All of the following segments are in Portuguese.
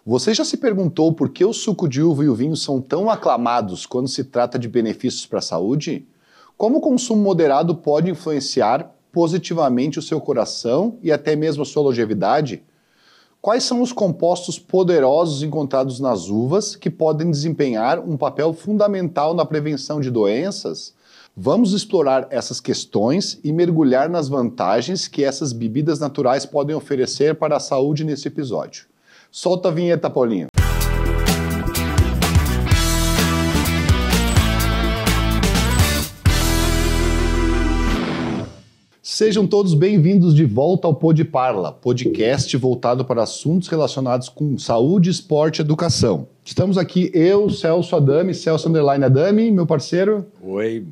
Você já se perguntou por que o suco de uva e o vinho são tão aclamados quando se trata de benefícios para a saúde? Como o consumo moderado pode influenciar positivamente o seu coração e até mesmo a sua longevidade? Quais são os compostos poderosos encontrados nas uvas que podem desempenhar um papel fundamental na prevenção de doenças? Vamos explorar essas questões e mergulhar nas vantagens que essas bebidas naturais podem oferecer para a saúde nesse episódio. Solta a vinheta, Paulinho. Sejam todos bem-vindos de volta ao Pod Parla, podcast voltado para assuntos relacionados com saúde, esporte e educação. Estamos aqui eu, Celso Adami, Celso _ Adami, meu parceiro. Oi,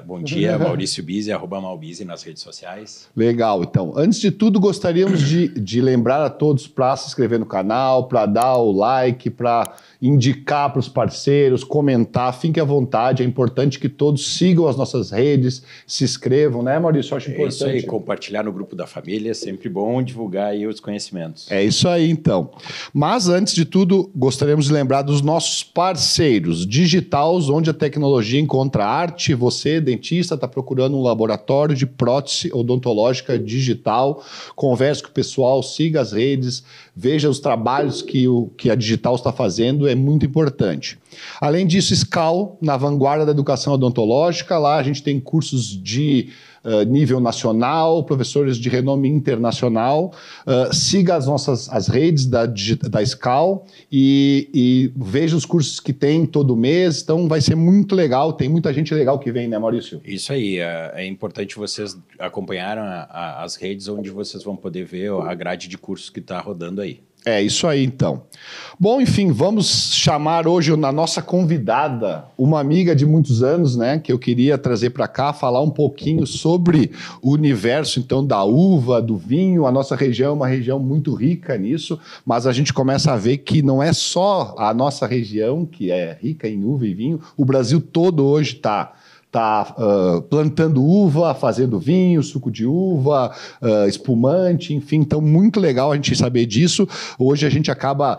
bom dia, Maurício Bizzi, @Malbizzi nas redes sociais. Legal, então, antes de tudo gostaríamos de lembrar a todos para se inscrever no canal, para dar o like, para indicar para os parceiros, comentar, fique à vontade, é importante que todos sigam as nossas redes, se inscrevam, né, Maurício? Eu acho importante. É isso aí, compartilhar no grupo da família, é sempre bom divulgar aí os conhecimentos. É isso aí, então. Mas, antes de tudo, gostaríamos de lembrar dos nossos parceiros Digitaus, onde a tecnologia encontra arte. Você, dentista, está procurando um laboratório de prótese odontológica digital. Converse com o pessoal, siga as redes, veja os trabalhos que a Digital está fazendo, é muito importante. Além disso, SCAL, na vanguarda da educação odontológica. Lá a gente tem cursos de nível nacional, professores de renome internacional. Siga as redes da SCAL e veja os cursos que tem todo mês. Então vai ser muito legal, tem muita gente legal que vem, né, Maurício? Isso aí, é importante vocês acompanharem as redes onde vocês vão poder ver a grade de cursos que está rodando aí. É isso aí, então. Bom, enfim, vamos chamar hoje na nossa convidada, uma amiga de muitos anos, né, que eu queria trazer para cá, falar um pouquinho sobre o universo, então, da uva, do vinho. A nossa região é uma região muito rica nisso, mas a gente começa a ver que não é só a nossa região que é rica em uva e vinho, o Brasil todo hoje está plantando uva, fazendo vinho, suco de uva, espumante, enfim. Então, muito legal a gente saber disso. Hoje a gente acaba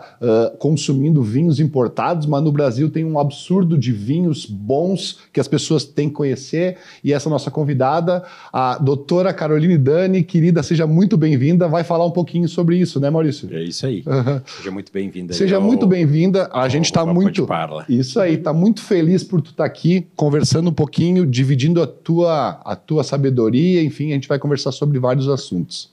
consumindo vinhos importados, mas no Brasil tem um absurdo de vinhos bons que as pessoas têm que conhecer. E essa nossa convidada, a doutora Caroline Dani, querida, seja muito bem-vinda, vai falar um pouquinho sobre isso, né, Maurício? É isso aí. Seja muito bem-vinda. Seja muito bem-vinda. A gente está muito... Isso aí, está muito feliz por tu estar aqui, conversando um pouquinho, dividindo a tua sabedoria, enfim, a gente vai conversar sobre vários assuntos.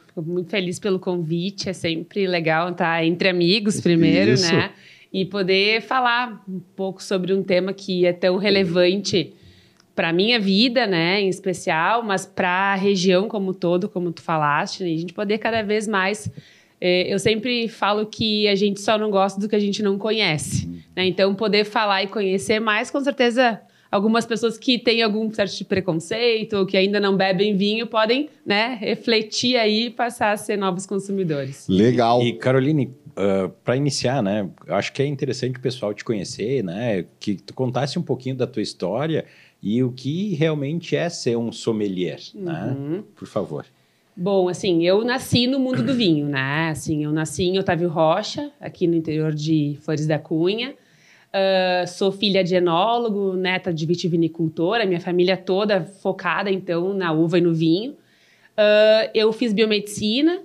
Fico muito feliz pelo convite, é sempre legal estar entre amigos primeiro, isso, né? E poder falar um pouco sobre um tema que é tão relevante para a minha vida, né, em especial, mas para a região como um todo, como tu falaste, né? E a gente poder cada vez mais... Eu sempre falo que a gente só não gosta do que a gente não conhece, né? Então, poder falar e conhecer mais, com certeza... Algumas pessoas que têm algum certo preconceito ou que ainda não bebem vinho podem, né, refletir aí e passar a ser novos consumidores. Legal. E Caroline, para iniciar, né, acho que é interessante o pessoal te conhecer, né, que tu contasse um pouquinho da tua história e o que realmente é ser um sommelier, né? Por favor. Bom, assim, eu nasci no mundo do vinho, né? Assim, eu nasci em Otávio Rocha, aqui no interior de Flores da Cunha. Sou filha de enólogo, neta de vitivinicultora, minha família toda focada, então, na uva e no vinho. Eu fiz biomedicina.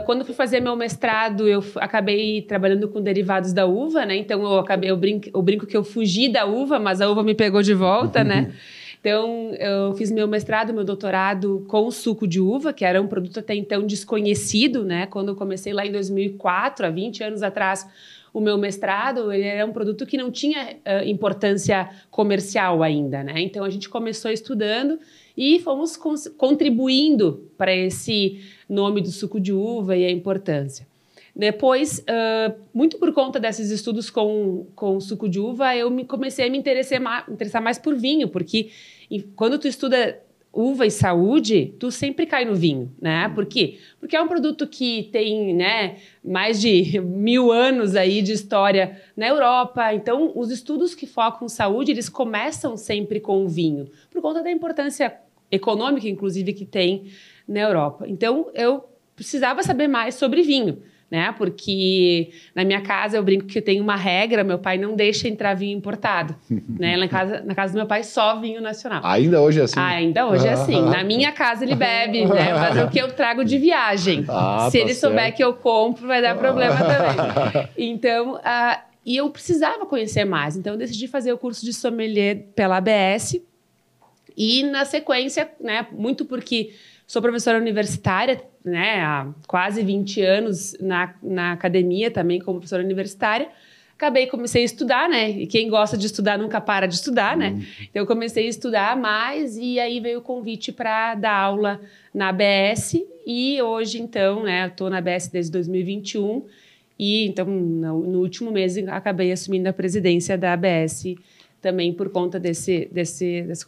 Quando fui fazer meu mestrado, eu acabei trabalhando com derivados da uva, né? Então, eu brinco que eu fugi da uva, mas a uva me pegou de volta, né? Então, eu fiz meu mestrado, meu doutorado com suco de uva, que era um produto até então desconhecido, né? Quando eu comecei lá em 2004, há 20 anos atrás, o meu mestrado, ele era um produto que não tinha importância comercial ainda, né? Então, a gente começou estudando e fomos contribuindo para esse nome do suco de uva e a importância. Depois, muito por conta desses estudos com suco de uva, eu comecei a me interessar mais por vinho, porque quando tu estuda uva e saúde, tu sempre cai no vinho, né? Por quê? Porque é um produto que tem, né, mais de 1000 anos aí de história na Europa. Então, os estudos que focam saúde, eles começam sempre com o vinho, por conta da importância econômica, inclusive, que tem na Europa. Então, eu precisava saber mais sobre vinho. né? Porque na minha casa eu brinco que eu tenho uma regra, meu pai não deixa entrar vinho importado, né? Na casa do meu pai só vinho nacional. Ainda hoje é assim? Ainda hoje é assim. Na minha casa ele bebe, né? Mas é o que eu trago de viagem. Se ele souber que eu compro, vai dar problema também. Então, e eu precisava conhecer mais. Então, eu decidi fazer o curso de sommelier pela ABS. E, na sequência, né, muito porque sou professora universitária, né, há quase 20 anos na academia também como professora universitária, comecei a estudar, né? E quem gosta de estudar nunca para de estudar, né? Então, eu comecei a estudar mais e aí veio o convite para dar aula na ABS. E hoje, então, né, eu estou na ABS desde 2021 e, então, no último mês, acabei assumindo a presidência da ABS também por conta desse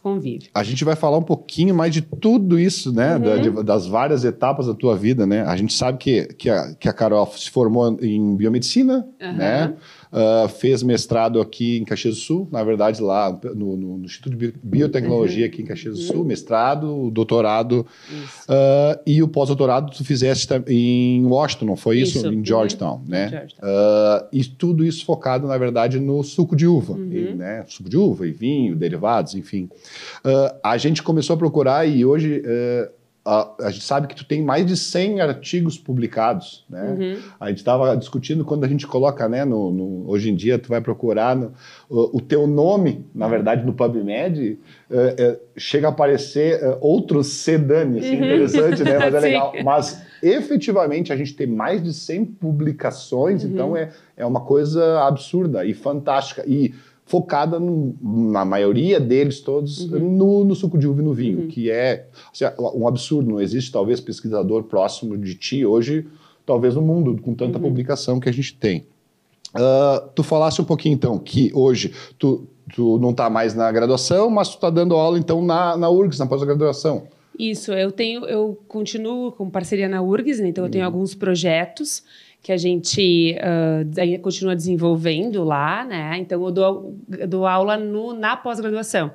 convívio. A gente vai falar um pouquinho mais de tudo isso, né? Das várias etapas da tua vida, né? A gente sabe que a Carol se formou em biomedicina, né? Fez mestrado aqui em Caxias do Sul, na verdade lá no Instituto de Biotecnologia aqui em Caxias do Sul, mestrado, doutorado, e o pós-doutorado tu fizeste em Washington, não foi isso? Em Georgetown, né? E tudo isso focado, na verdade, no suco de uva, né? Suco de uva e vinho, derivados, enfim. A gente começou a procurar e hoje... a gente sabe que tu tem mais de 100 artigos publicados, né? A gente estava discutindo quando a gente coloca, né? Hoje em dia, tu vai procurar o teu nome, na verdade, no PubMed, chega a aparecer outros sedane, assim, interessante, né? Mas é legal. Mas, efetivamente, a gente tem mais de 100 publicações, então é uma coisa absurda e fantástica. E focada na maioria deles todos no suco de uva e no vinho, que é assim, um absurdo. Não existe talvez pesquisador próximo de ti hoje, talvez no mundo, com tanta publicação que a gente tem. Tu falasse um pouquinho então que hoje tu não está mais na graduação, mas tu está dando aula então na URGS, na pós-graduação. Isso, eu continuo com parceria na URGS, né? Então eu tenho alguns projetos que a gente continua desenvolvendo lá, né? Então, eu dou aula na pós-graduação.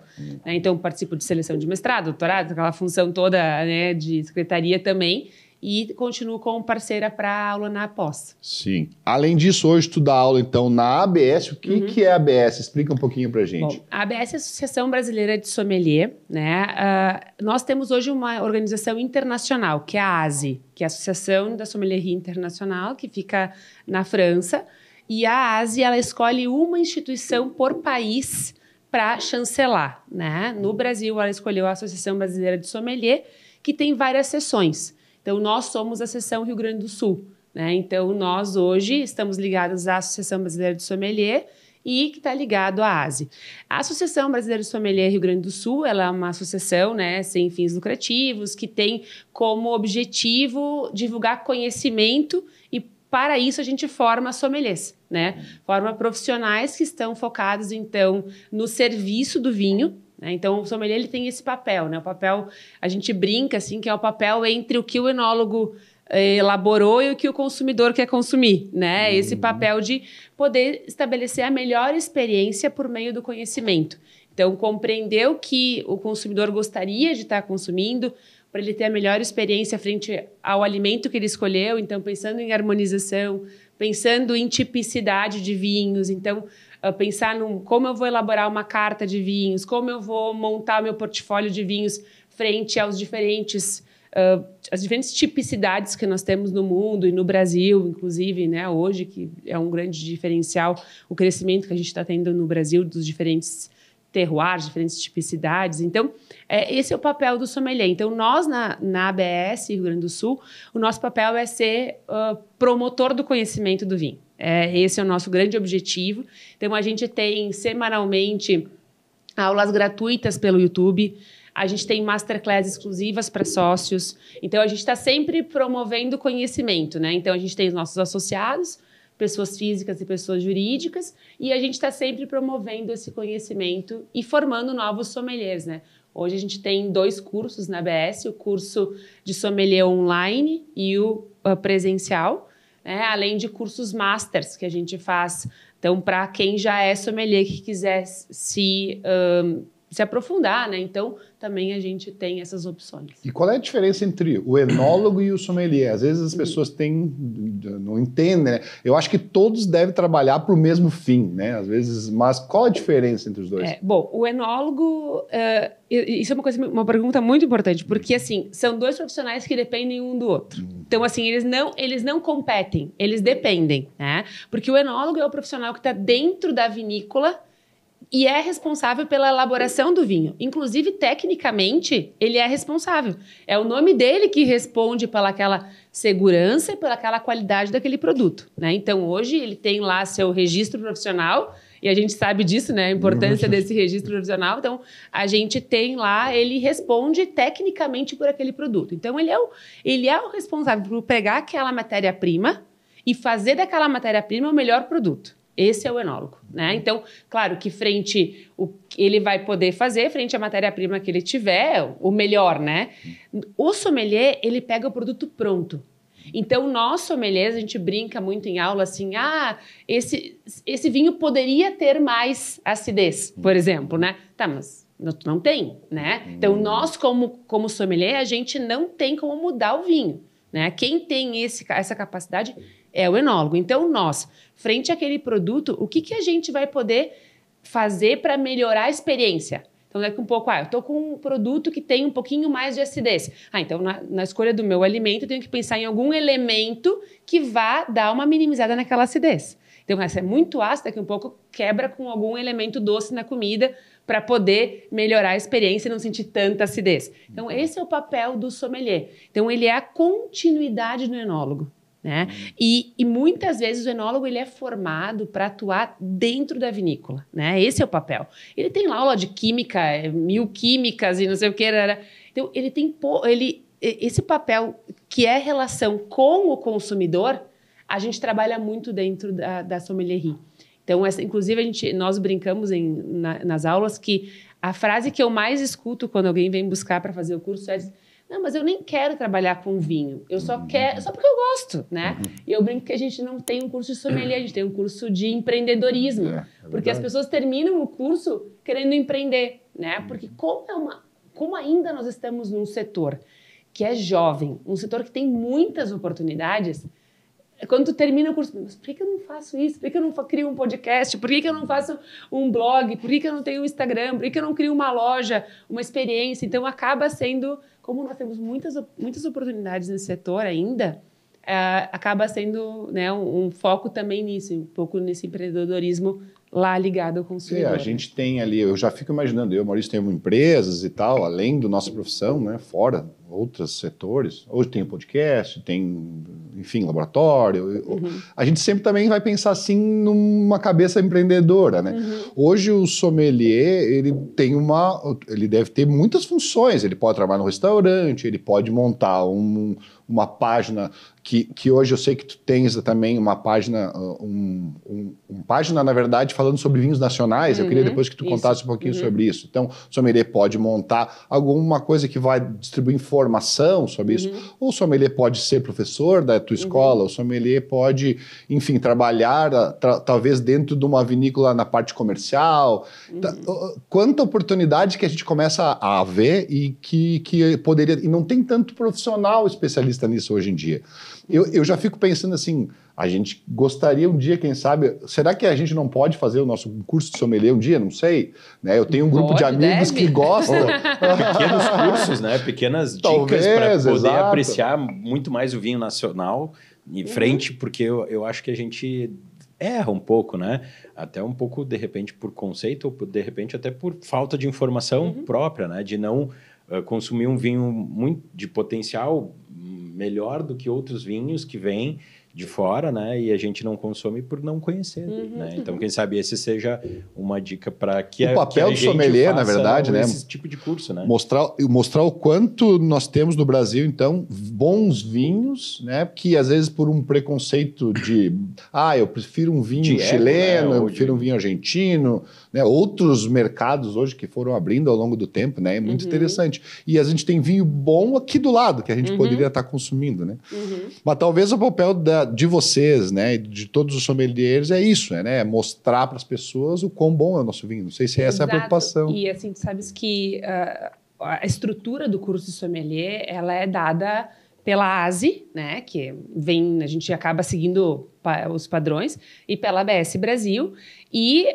Né? Então, participo de seleção de mestrado, doutorado, aquela função toda, né, de secretaria também. E continuo como parceira para aula na pós. Sim. Além disso, hoje tu dá aula, então, na ABS. O que é a ABS? Explica um pouquinho pra gente. Bom, a ABS é a Associação Brasileira de Sommelier, né? Nós temos hoje uma organização internacional, que é a ASI, que é a Associação da Sommelierie Internacional, que fica na França. E a ASI, ela escolhe uma instituição por país para chancelar, né? No Brasil, ela escolheu a Associação Brasileira de Sommelier, que tem várias seções. Então, nós somos a seção Rio Grande do Sul, né? Então, nós hoje estamos ligados à Associação Brasileira de Sommelier e que está ligado à ASI. A Associação Brasileira de Sommelier Rio Grande do Sul, ela é uma associação, né, sem fins lucrativos, que tem como objetivo divulgar conhecimento e, para isso, a gente forma sommeliers, né? Forma profissionais que estão focados, então, no serviço do vinho. Então, o sommelier ele tem esse papel, né? O papel, a gente brinca, assim, que é o papel entre o que o enólogo elaborou e o que o consumidor quer consumir, né? Esse papel de poder estabelecer a melhor experiência por meio do conhecimento. Então, compreender o que o consumidor gostaria de estar consumindo, para ele ter a melhor experiência frente ao alimento que ele escolheu. Então, pensando em harmonização, pensando em tipicidade de vinhos. Então, pensar como eu vou elaborar uma carta de vinhos, como eu vou montar meu portfólio de vinhos frente aos as diferentes tipicidades que nós temos no mundo e no Brasil, inclusive, né, hoje, que é um grande diferencial, o crescimento que a gente está tendo no Brasil dos diferentes terroirs, diferentes tipicidades. Então, esse é o papel do sommelier. Então, nós, na ABS, Rio Grande do Sul, o nosso papel é ser promotor do conhecimento do vinho. Esse é o nosso grande objetivo. Então, a gente tem semanalmente aulas gratuitas pelo YouTube, a gente tem masterclass exclusivas para sócios. Então, a gente está sempre promovendo conhecimento, né? Então, a gente tem os nossos associados, pessoas físicas e pessoas jurídicas, e a gente está sempre promovendo esse conhecimento e formando novos sommeliers, né? Hoje a gente tem 2 cursos na ABS, o curso de sommelier online e o presencial, né? Além de cursos masters que a gente faz. Então, para quem já é sommelier, que quiser se se aprofundar, né? Então, também a gente tem essas opções. E qual é a diferença entre o enólogo e o sommelier? Às vezes as pessoas não entendem, né? Eu acho que todos devem trabalhar para o mesmo fim, né? Às vezes, mas qual a diferença entre os dois? Bom, o enólogo, isso é uma pergunta muito importante, porque, assim, são dois profissionais que dependem um do outro. Então, assim, eles não competem, eles dependem, né? Porque o enólogo é o profissional que está dentro da vinícola e é responsável pela elaboração do vinho. Inclusive, tecnicamente, ele é responsável. É o nome dele que responde pela aquela segurança e pela aquela qualidade daquele produto, né? Então, hoje, ele tem lá seu registro profissional, e a gente sabe disso, né? A importância desse registro profissional. Então, a gente tem lá, ele responde tecnicamente por aquele produto. Então, ele é o responsável por pegar aquela matéria-prima e fazer daquela matéria-prima o melhor produto. Esse é o enólogo, né? Então, claro que ele vai poder fazer frente à matéria-prima que ele tiver, o melhor, né? O sommelier, ele pega o produto pronto. Então, nós sommeliers, a gente brinca muito em aula assim, esse vinho poderia ter mais acidez, por exemplo, né? Tá, mas não tem, né? Então, nós como sommelier, a gente não tem como mudar o vinho, né? Quem tem essa capacidade é o enólogo. Então, nós, frente àquele produto, o que a gente vai poder fazer para melhorar a experiência? Então, daqui um pouco, eu estou com um produto que tem um pouquinho mais de acidez. Então, na escolha do meu alimento, eu tenho que pensar em algum elemento que vá dar uma minimizada naquela acidez. Então, essa é muito ácida, daqui um pouco quebra com algum elemento doce na comida para poder melhorar a experiência e não sentir tanta acidez. Então, esse é o papel do sommelier. Então, ele é a continuidade do enólogo, né? E muitas vezes o enólogo ele é formado para atuar dentro da vinícola, né? Esse é o papel. Ele tem lá aula de química, 1000 químicas e não sei o que. Então, ele tem esse papel que é relação com o consumidor, a gente trabalha muito dentro da sommelierie. Então, inclusive, nós brincamos nas aulas que a frase que eu mais escuto quando alguém vem buscar para fazer o curso é: não, mas eu nem quero trabalhar com vinho, eu só quero, só porque eu gosto, né? E eu brinco que a gente não tem um curso de sommelier, a gente tem um curso de empreendedorismo, porque as pessoas terminam o curso querendo empreender, né? Porque como ainda nós estamos num setor que é jovem, um setor que tem muitas oportunidades, quando tu termina o curso, mas por que eu não faço isso? Por que eu não crio um podcast? Por que eu não faço um blog? Por que eu não tenho um Instagram? Por que eu não crio uma loja, uma experiência? Então, acaba sendo, como nós temos muitas oportunidades nesse setor ainda, acaba sendo, né, um foco também nisso, um pouco nesse empreendedorismo lá ligado ao consumidor. A gente tem ali, eu já fico imaginando, eu e o Maurício temos empresas e tal, além da nossa profissão, né, fora outros setores. Hoje tem podcast, tem, enfim, laboratório. A gente sempre também vai pensar assim numa cabeça empreendedora, né? Hoje o sommelier, ele deve ter muitas funções. Ele pode trabalhar no restaurante, ele pode montar uma página que hoje eu sei que tu tens também uma página, página, na verdade, falando sobre vinhos nacionais. Eu queria depois que tu contasse um pouquinho sobre isso. Então, o sommelier pode montar alguma coisa que vai distribuir informação sobre isso. Ou o sommelier pode ser professor da tua escola, o sommelier pode, enfim, trabalhar talvez dentro de uma vinícola na parte comercial. Quanta oportunidade que a gente começa a ver e que poderia... E não tem tanto profissional especialista nisso hoje em dia. Eu já fico pensando assim, a gente gostaria um dia, quem sabe, será que a gente não pode fazer o nosso curso de sommelier um dia? Não sei. Né? Eu tenho um grupo de amigos que gostam. Pequenos cursos, né? Pequenas dicas para poder apreciar muito mais o vinho nacional em frente, porque eu acho que a gente erra um pouco, né? Até um pouco, de repente, por conceito, ou de repente até por falta de informação própria, né? De não consumir um vinho muito de potencial melhor do que outros vinhos que vêm de fora, né? E a gente não consome por não conhecer, né? Então, quem sabe esse seja uma dica para que o papel do sommelier, na verdade, né? Esse tipo de curso, né? Mostrar o quanto nós temos no Brasil, então, bons vinhos, né? Que às vezes por um preconceito de eu prefiro um vinho chileno, né? Eu prefiro um vinho argentino, né? Outros mercados hoje que foram abrindo ao longo do tempo, né? É muito interessante. E a gente tem vinho bom aqui do lado, que a gente poderia estar consumindo, né? Mas talvez o papel de vocês, né, de todos os sommeliers, é isso, né? Mostrar para as pessoas o quão bom é o nosso vinho. Não sei se essa é a preocupação. E assim, tu sabes que a estrutura do curso de sommelier, ela é dada pela ASE, né, que a gente acaba seguindo os padrões, e pela ABS Brasil, e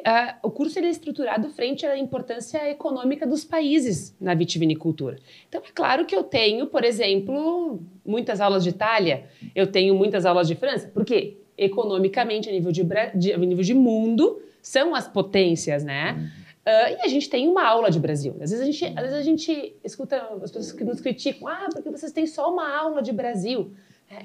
o curso ele é estruturado frente à importância econômica dos países na vitivinicultura. Então, é claro que eu tenho, por exemplo, muitas aulas de Itália, eu tenho muitas aulas de França, porque economicamente, a nível de mundo, são as potências, né? E a gente tem uma aula de Brasil. Às vezes a gente escuta as pessoas que nos criticam, porque vocês têm só uma aula de Brasil.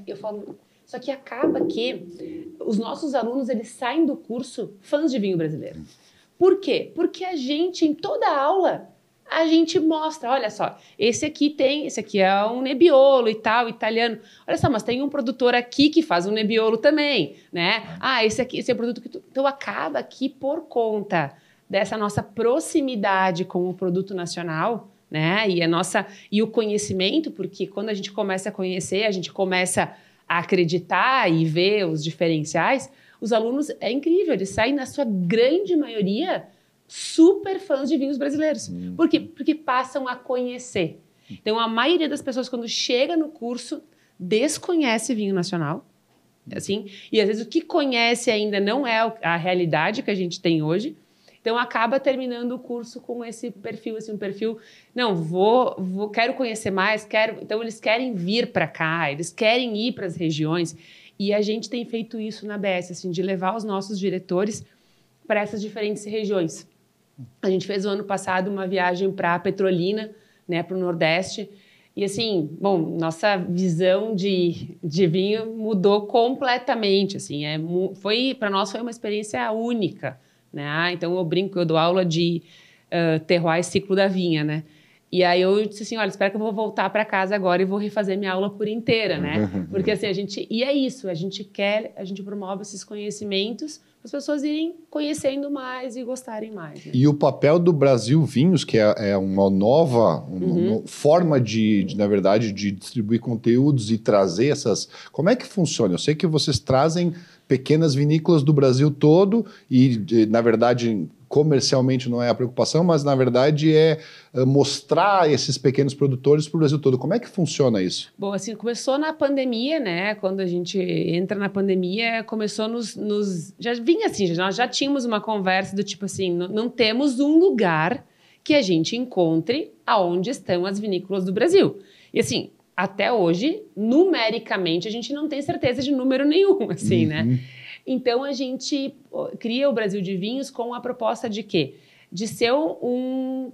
Eu falo, só que acaba que os nossos alunos, eles saem do curso fãs de vinho brasileiro. Por quê? Porque a gente, em toda aula, a gente mostra, olha só, esse aqui é um Nebbiolo e tal, italiano. Olha só, mas tem um produtor aqui que faz um Nebbiolo também, né? Esse é o produto que Então, acaba que por conta dessa nossa proximidade com o produto nacional, né? E o conhecimento, porque quando a gente começa a conhecer, a gente começa a acreditar e ver os diferenciais, os alunos, é incrível, eles saem, na sua grande maioria, super fãs de vinhos brasileiros. Por quê? Porque passam a conhecer. Então, a maioria das pessoas, quando chega no curso, desconhece vinho nacional, assim, e às vezes o que conhece ainda não é a realidade que a gente tem hoje. Então, acaba terminando o curso com esse perfil, assim, um perfil, não, quero conhecer mais, então eles querem vir para cá, eles querem ir para as regiões, e a gente tem feito isso na ABS, assim, de levar os nossos diretores para essas diferentes regiões. A gente fez o ano passado uma viagem para Petrolina, né, para o Nordeste, e assim, bom, nossa visão de vinho mudou completamente, assim, para nós foi uma experiência única, né? Então, eu brinco, eu dou aula de terroir e ciclo da vinha, né? E aí eu disse assim, olha, espero que eu vou voltar para casa agora e vou refazer minha aula por inteira, né? Porque assim, e é isso, a gente promove esses conhecimentos para as pessoas irem conhecendo mais e gostarem mais. Né? E o papel do Brasil Vinhos, que é uma nova forma na verdade, de distribuir conteúdos e trazer essas... Como é que funciona? Eu sei que vocês trazem pequenas vinícolas do Brasil todo e, na verdade, comercialmente não é a preocupação, mas, na verdade, é mostrar esses pequenos produtores para o Brasil todo. Como é que funciona isso? Bom, assim, começou na pandemia, né? Quando a gente entra na pandemia, começou já vinha assim, nós já tínhamos uma conversa do tipo assim, não temos um lugar que a gente encontre aonde estão as vinícolas do Brasil. E assim, até hoje, numericamente, a gente não tem certeza de número nenhum, assim, né? Então, a gente cria o Brasil de Vinhos com a proposta de quê? De ser um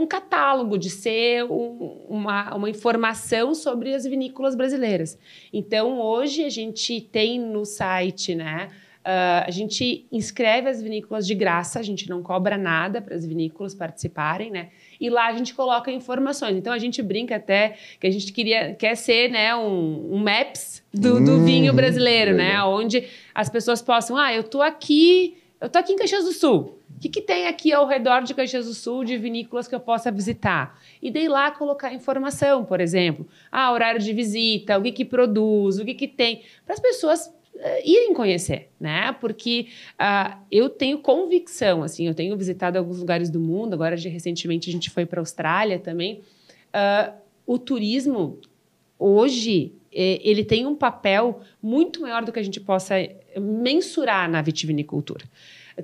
catálogo, de ser uma informação sobre as vinícolas brasileiras. Então, hoje, a gente tem no site, né? A gente inscreve as vinícolas de graça, a gente não cobra nada para as vinícolas participarem, né? E lá a gente coloca informações. Então, a gente brinca até que a gente quer ser, né, um Maps do vinho brasileiro, né? Onde as pessoas possam, eu tô aqui em Caxias do Sul. O que tem aqui ao redor de Caxias do Sul de vinícolas que eu possa visitar? E daí lá colocar informação, por exemplo. Horário de visita, o que produz, o que tem. Para as pessoas irem conhecer, né? Porque eu tenho convicção, assim, eu tenho visitado alguns lugares do mundo, agora recentemente a gente foi para a Austrália também. O turismo, hoje, ele tem um papel muito maior do que a gente possa mensurar na vitivinicultura.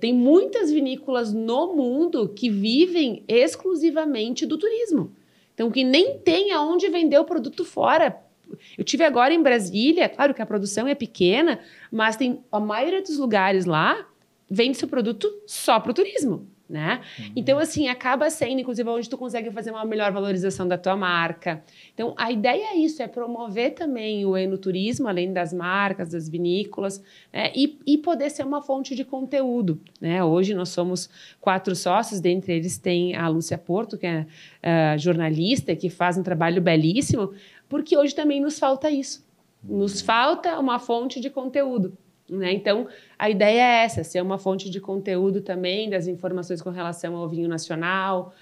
Tem muitas vinícolas no mundo que vivem exclusivamente do turismo. Então, que nem tem aonde vender o produto fora. Eu tive agora em Brasília, claro que a produção é pequena, mas tem a maioria dos lugares lá vende seu produto só para o turismo, né? Então, assim, acaba sendo, inclusive, onde tu consegue fazer uma melhor valorização da tua marca. Então, a ideia é isso, é promover também o enoturismo, além das marcas, das vinícolas, né? E poder ser uma fonte de conteúdo, né? Hoje nós somos 4 sócios, dentre eles tem a Lúcia Porto, que é jornalista, que faz um trabalho belíssimo, porque hoje também nos falta isso. Nos falta uma fonte de conteúdo, né? Então, a ideia é essa, ser uma fonte de conteúdo também, das informações com relação ao vinho nacional,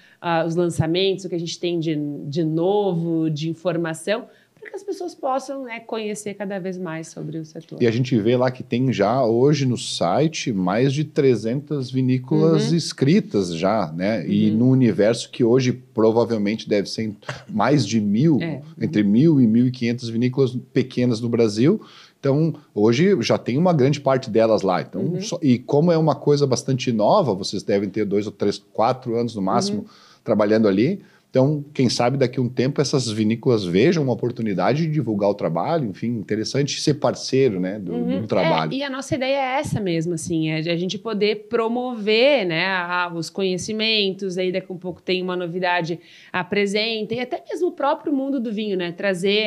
os lançamentos, o que a gente tem de novo, de informação, para para que as pessoas possam, né, conhecer cada vez mais sobre o setor. E a gente vê lá que tem já hoje no site mais de 300 vinícolas inscritas já, né? E no universo que hoje provavelmente deve ser mais de 1.000, entre 1.000 e 1.500 vinícolas pequenas no Brasil. Então, hoje já tem uma grande parte delas lá. Então, e como é uma coisa bastante nova, vocês devem ter 2 ou 3, 4 anos no máximo trabalhando ali. Então, quem sabe daqui a um tempo essas vinícolas vejam uma oportunidade de divulgar o trabalho, enfim, interessante ser parceiro, né, do trabalho. E a nossa ideia é essa mesmo, assim, é a gente poder promover, né, os conhecimentos, aí daqui a um pouco tem uma novidade apresenta, e até mesmo o próprio mundo do vinho, né, trazer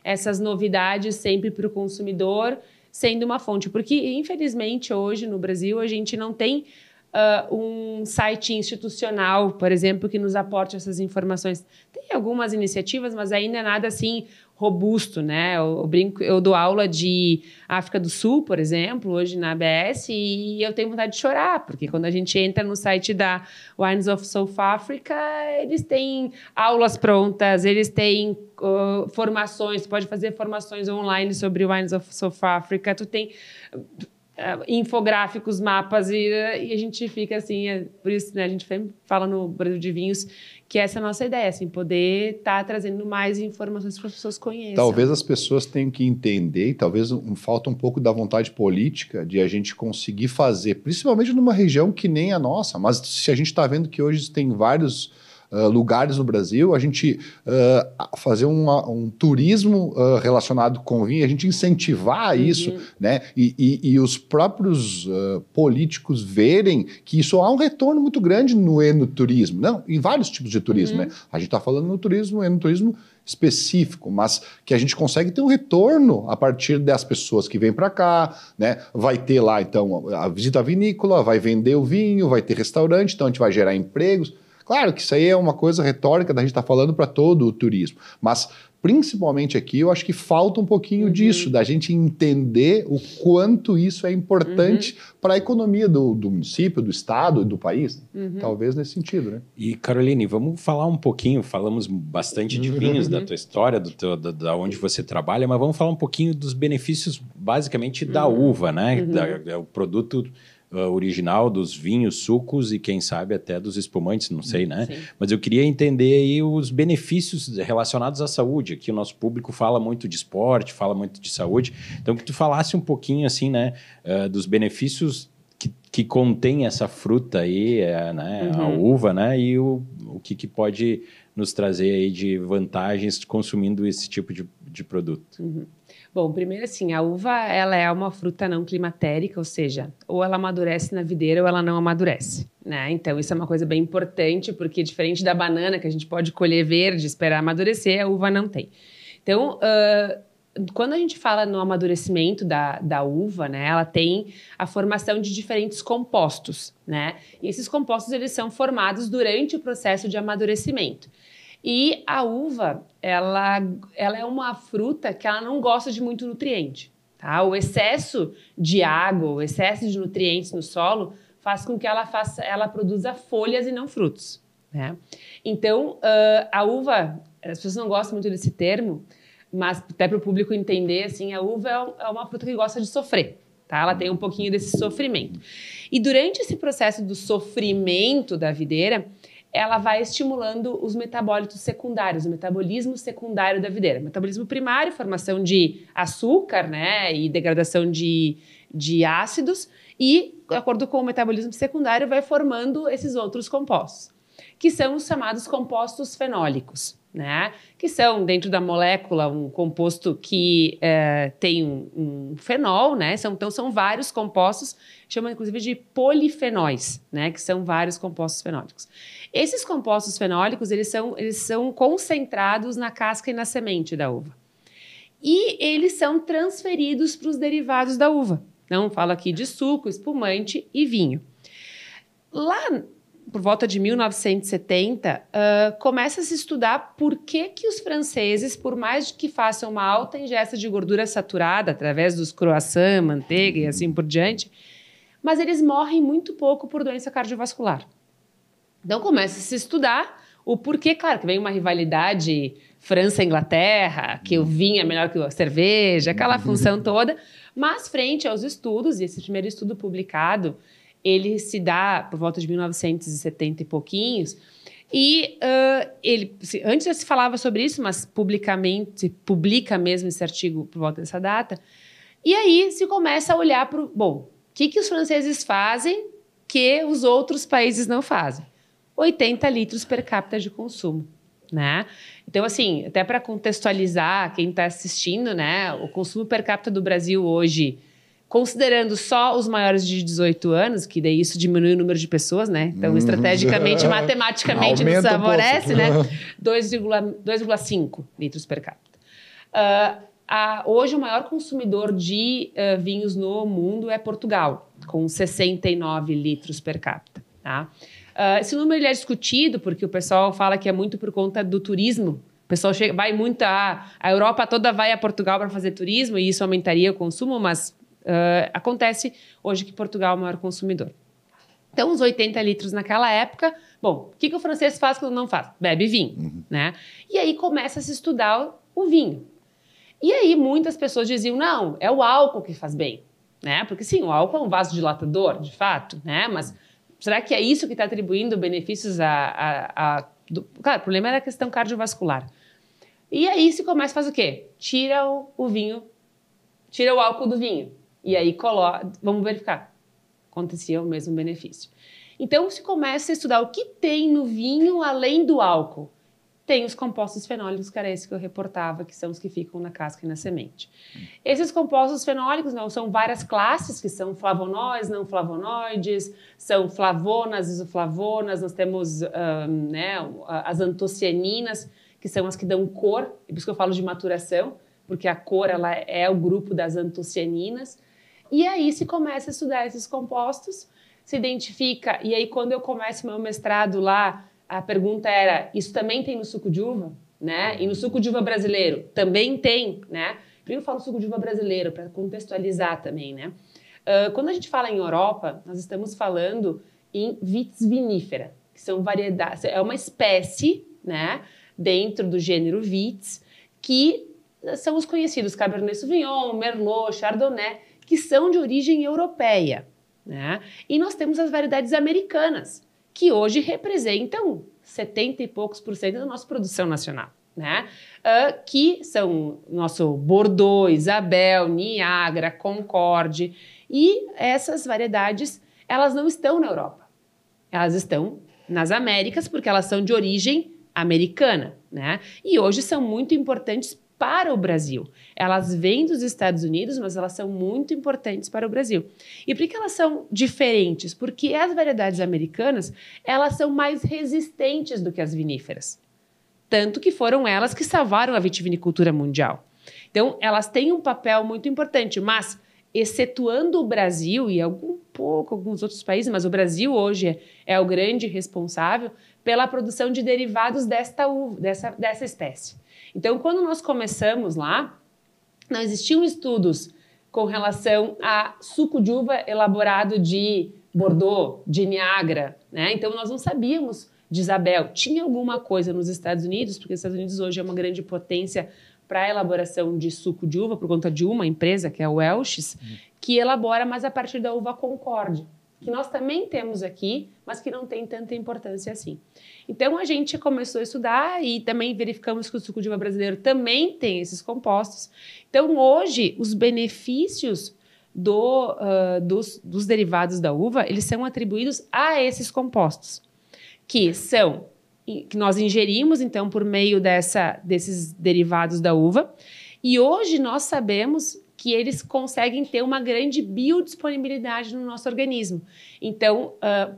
essas novidades sempre para o consumidor, sendo uma fonte, porque infelizmente hoje no Brasil a gente não tem um site institucional, por exemplo, que nos aporte essas informações. Tem algumas iniciativas, mas ainda nada assim robusto, né? Eu dou aula de África do Sul, por exemplo, hoje na ABS, e eu tenho vontade de chorar, porque quando a gente entra no site da Wines of South Africa, eles têm aulas prontas, eles têm formações, tu pode fazer formações online sobre Wines of South Africa, tu tem infográficos, mapas, e a gente fica assim, por isso, né, a gente fala no Brasil de Vinhos que essa é a nossa ideia, assim, poder estar trazendo mais informações para as pessoas conheçam. Talvez as pessoas tenham que entender, e talvez falta um pouco da vontade política de a gente conseguir fazer, principalmente numa região que nem a nossa, mas se a gente está vendo que hoje tem vários lugares no Brasil, a gente fazer um turismo relacionado com vinho, a gente incentivar isso, né? E os próprios políticos verem que isso há um retorno muito grande no enoturismo, não, em vários tipos de turismo, né? A gente está falando no enoturismo específico, mas que a gente consegue ter um retorno a partir das pessoas que vêm para cá, né? Vai ter lá, então, a visita à vinícola, vai vender o vinho, vai ter restaurante, então a gente vai gerar empregos. Claro que isso aí é uma coisa retórica da gente estar falando para todo o turismo, mas principalmente aqui eu acho que falta um pouquinho disso, da gente entender o quanto isso é importante para a economia do município, do estado e do país. Talvez nesse sentido, né? E Caroline, vamos falar um pouquinho, falamos bastante de vinhos, da tua história, da onde você trabalha, mas vamos falar um pouquinho dos benefícios basicamente da uva, né? O produto original dos vinhos, sucos e quem sabe até dos espumantes, não sei, né? Sim. Mas eu queria entender aí os benefícios relacionados à saúde. Aqui o nosso público fala muito de esporte, fala muito de saúde. Então que tu falasse um pouquinho assim, né, dos benefícios que contém essa fruta aí, né, a uva, né, e o que pode nos trazer aí de vantagens consumindo esse tipo de produto. Bom, primeiro assim, a uva ela é uma fruta não climatérica, ou seja, ou ela amadurece na videira ou ela não amadurece, né? Então isso é uma coisa bem importante, porque diferente da banana, que a gente pode colher verde e esperar amadurecer, a uva não tem. Então, quando a gente fala no amadurecimento da uva, né, ela tem a formação de diferentes compostos, né? E esses compostos eles são formados durante o processo de amadurecimento. E a uva, ela é uma fruta que ela não gosta de muito nutriente, tá? O excesso de água, o excesso de nutrientes no solo faz com que ela produza folhas e não frutos, né? Então, a uva, as pessoas não gostam muito desse termo, mas até para o público entender, assim, a uva é uma fruta que gosta de sofrer, tá? Ela tem um pouquinho desse sofrimento. E durante esse processo do sofrimento da videira, ela vai estimulando os metabólitos secundários, o metabolismo secundário da videira. Metabolismo primário, formação de açúcar, né, e degradação de ácidos, e, de acordo com o metabolismo secundário, vai formando esses outros compostos, que são os chamados compostos fenólicos, né, que são, dentro da molécula, um composto que tem um fenol, né, então são vários compostos, chamam inclusive de polifenóis, né, que são vários compostos fenólicos. Esses compostos fenólicos, eles são concentrados na casca e na semente da uva. E eles são transferidos para os derivados da uva. Então, falo aqui de suco, espumante e vinho. Lá, por volta de 1970, começa a se estudar por que os franceses, por mais que façam uma alta ingesta de gordura saturada, através dos croissants, manteiga e assim por diante, mas eles morrem muito pouco por doença cardiovascular. Então, começa a se estudar o porquê, claro, que vem uma rivalidade França e Inglaterra, que o vinho é melhor que a cerveja, aquela função toda. Mas, frente aos estudos, e esse primeiro estudo publicado, ele se dá por volta de 1970 e pouquinhos, e antes já se falava sobre isso, mas publicamente, publica mesmo esse artigo por volta dessa data, e aí se começa a olhar para o que os franceses fazem que os outros países não fazem? 80 litros per capita de consumo, né? Então, assim, até para contextualizar quem está assistindo, né? O consumo per capita do Brasil hoje, considerando só os maiores de 18 anos, que daí isso diminui o número de pessoas, né? Então, estrategicamente, matematicamente, nos favorece, né? 2,5 litros per capita. Hoje, o maior consumidor de vinhos no mundo é Portugal, com 69 litros per capita, tá? Esse número ele é discutido porque o pessoal fala que é muito por conta do turismo. O pessoal vai muito a Europa toda vai a Portugal para fazer turismo e isso aumentaria o consumo, mas acontece hoje que Portugal é o maior consumidor. Então, os 80 litros naquela época, o que o francês faz quando não faz? Bebe vinho, né? E aí começa a se estudar o vinho. E aí muitas pessoas diziam, não, é o álcool que faz bem, né? Porque sim, o álcool é um vasodilatador, de fato, né? Mas será que é isso que está atribuindo benefícios Claro, o problema era a questão cardiovascular. E aí se começa a fazer o quê? Tira o vinho, tira o álcool do vinho. E aí vamos verificar. Acontecia o mesmo benefício. Então se começa a estudar o que tem no vinho além do álcool. Tem os compostos fenólicos, que era esse que eu reportava, que são os que ficam na casca e na semente. Esses compostos fenólicos são várias classes, que são flavonoides, não flavonoides, são flavonas, isoflavonas, nós temos as antocianinas, que são as que dão cor, e por isso que eu falo de maturação, porque a cor ela é o grupo das antocianinas. E aí se começa a estudar esses compostos, se identifica, e aí quando eu começo meu mestrado lá, a pergunta era, isso também tem no suco de uva? Né? E no suco de uva brasileiro? Também tem, né? Por que eu falo suco de uva brasileiro? Para contextualizar também, né? Quando a gente fala em Europa, nós estamos falando em vitis vinifera, que são variedades, é uma espécie, né, dentro do gênero vitis, que são os conhecidos Cabernet Sauvignon, Merlot, Chardonnay, que são de origem europeia, né? E nós temos as variedades americanas, que hoje representam 70 e poucos % da nossa produção nacional, né? Que são nosso Bordeaux, Isabel, Niagara, Concorde, e essas variedades, elas não estão na Europa, elas estão nas Américas, porque elas são de origem americana, né? E hoje são muito importantes para o Brasil. Elas vêm dos Estados Unidos, mas elas são muito importantes para o Brasil. E por que elas são diferentes? Porque as variedades americanas, elas são mais resistentes do que as viníferas. Tanto que foram elas que salvaram a vitivinicultura mundial. Então, elas têm um papel muito importante, mas excetuando o Brasil e alguns outros países, mas o Brasil hoje é o grande responsável pela produção de derivados dessa espécie. Então, quando nós começamos lá, não existiam estudos com relação a suco de uva elaborado de Bordeaux, de Niagara, né? Então, nós não sabíamos de Isabel. Tinha alguma coisa nos Estados Unidos, porque os Estados Unidos hoje é uma grande potência para a elaboração de suco de uva, por conta de uma empresa, que é a Welch's, que elabora mais a partir da uva Concorde, que nós também temos aqui, mas que não tem tanta importância assim. Então, a gente começou a estudar e também verificamos que o suco de uva brasileiro também tem esses compostos. Então, hoje, os benefícios dos derivados da uva, eles são atribuídos a esses compostos, que nós ingerimos, então, por meio desses derivados da uva. E hoje nós sabemos que eles conseguem ter uma grande biodisponibilidade no nosso organismo. Então,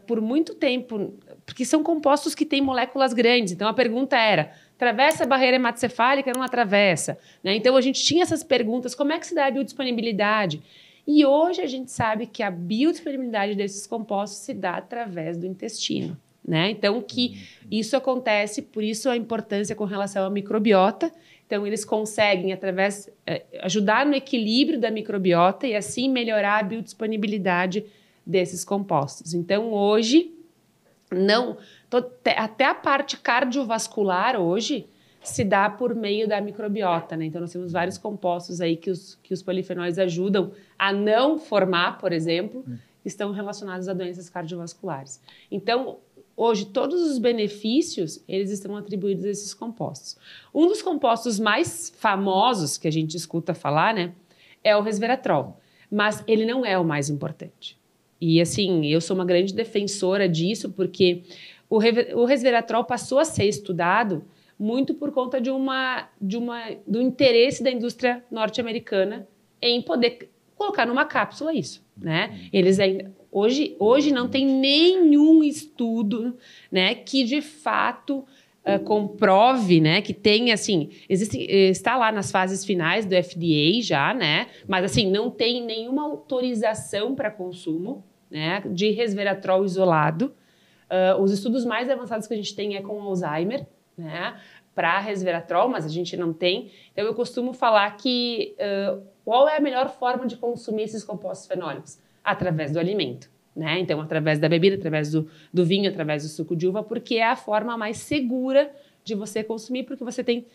por muito tempo, porque são compostos que têm moléculas grandes, então a pergunta era, atravessa a barreira hematocefálica ou não atravessa? Né? Então, a gente tinha essas perguntas, como é que se dá a biodisponibilidade? E hoje a gente sabe que a biodisponibilidade desses compostos se dá através do intestino. Né? Então, que isso acontece, por isso a importância com relação à microbiota. Então, eles conseguem, ajudar no equilíbrio da microbiota e, assim, melhorar a biodisponibilidade desses compostos. Então, hoje, até a parte cardiovascular, hoje, se dá por meio da microbiota, né? Então, nós temos vários compostos aí que os polifenóis ajudam a não formar, por exemplo, estão relacionados a doenças cardiovasculares. Então, hoje, todos os benefícios, eles estão atribuídos a esses compostos. Um dos compostos mais famosos que a gente escuta falar, né, é o resveratrol. Mas ele não é o mais importante. E, assim, eu sou uma grande defensora disso, porque o resveratrol passou a ser estudado muito por conta do interesse da indústria norte-americana em poder colocar numa cápsula isso, né? Eles ainda... Hoje não tem nenhum estudo, né, que de fato comprove, né, que tem, assim, está lá nas fases finais do FDA já, né, mas assim, não tem nenhuma autorização para consumo, né, de resveratrol isolado. Os estudos mais avançados que a gente tem é com Alzheimer, né, para resveratrol, mas a gente não tem. Então, eu costumo falar que qual é a melhor forma de consumir esses compostos fenólicos? Através do alimento, né? Então, através da bebida, através do vinho, através do suco de uva, porque é a forma mais segura de você consumir, porque você tem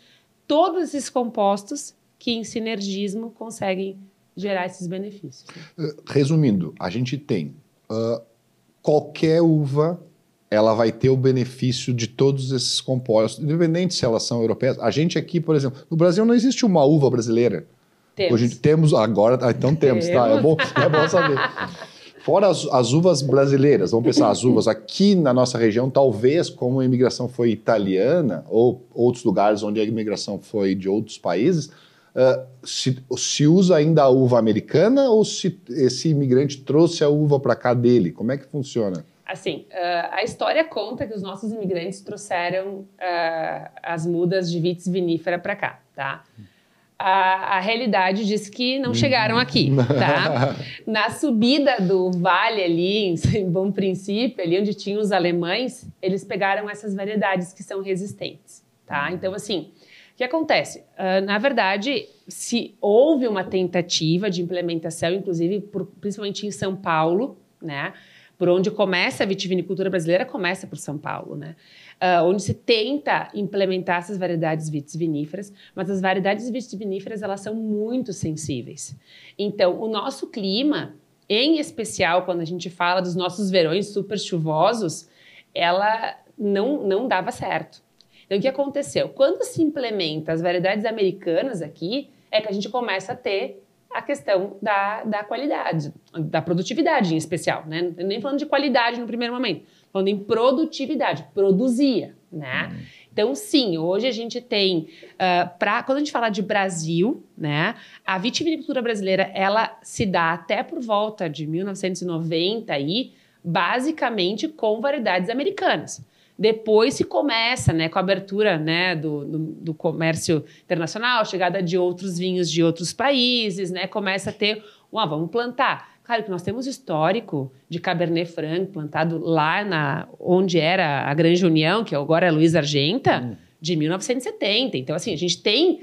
todos esses compostos que, em sinergismo, conseguem gerar esses benefícios. Resumindo, a gente tem qualquer uva, ela vai ter o benefício de todos esses compostos, independente se elas são europeias. A gente aqui, por exemplo, no Brasil não existe uma uva brasileira. Temos. Hoje temos agora, então temos, tá? É bom saber. Fora as uvas brasileiras, vamos pensar, as uvas aqui na nossa região, talvez como a imigração foi italiana ou outros lugares onde a imigração foi de outros países, se usa ainda a uva americana ou se esse imigrante trouxe a uva para cá dele? Como é que funciona? Assim, a história conta que os nossos imigrantes trouxeram as mudas de vitis vinífera para cá, tá? A realidade diz que não chegaram aqui, tá? Na subida do vale ali, em Bom Princípio, ali onde tinham os alemães, eles pegaram essas variedades que são resistentes, tá? Então, assim, o que acontece? Na verdade, se houve uma tentativa de implementação, inclusive, principalmente em São Paulo, né? Por onde começa a vitivinicultura brasileira, começa por São Paulo, né? Onde se tenta implementar essas variedades vitiviníferas, mas as variedades vitiviníferas, elas são muito sensíveis. Então, o nosso clima, em especial quando a gente fala dos nossos verões super chuvosos, ela não dava certo. Então, o que aconteceu? Quando se implementa as variedades americanas aqui, é que a gente começa a ter a questão da qualidade, da produtividade em especial, né? Nem falando de qualidade no primeiro momento, falando em produtividade, produzia, né? Então, sim, hoje a gente tem, quando a gente fala de Brasil, né, a vitivinicultura brasileira, ela se dá até por volta de 1990 aí, basicamente com variedades americanas. Depois se começa, né, com a abertura, né, do comércio internacional, chegada de outros vinhos de outros países, né, começa a ter, vamos plantar. Claro que nós temos histórico de Cabernet Franc plantado lá onde era a Grande União, que agora é Luiz Argenta, de 1970. Então, assim, a gente tem...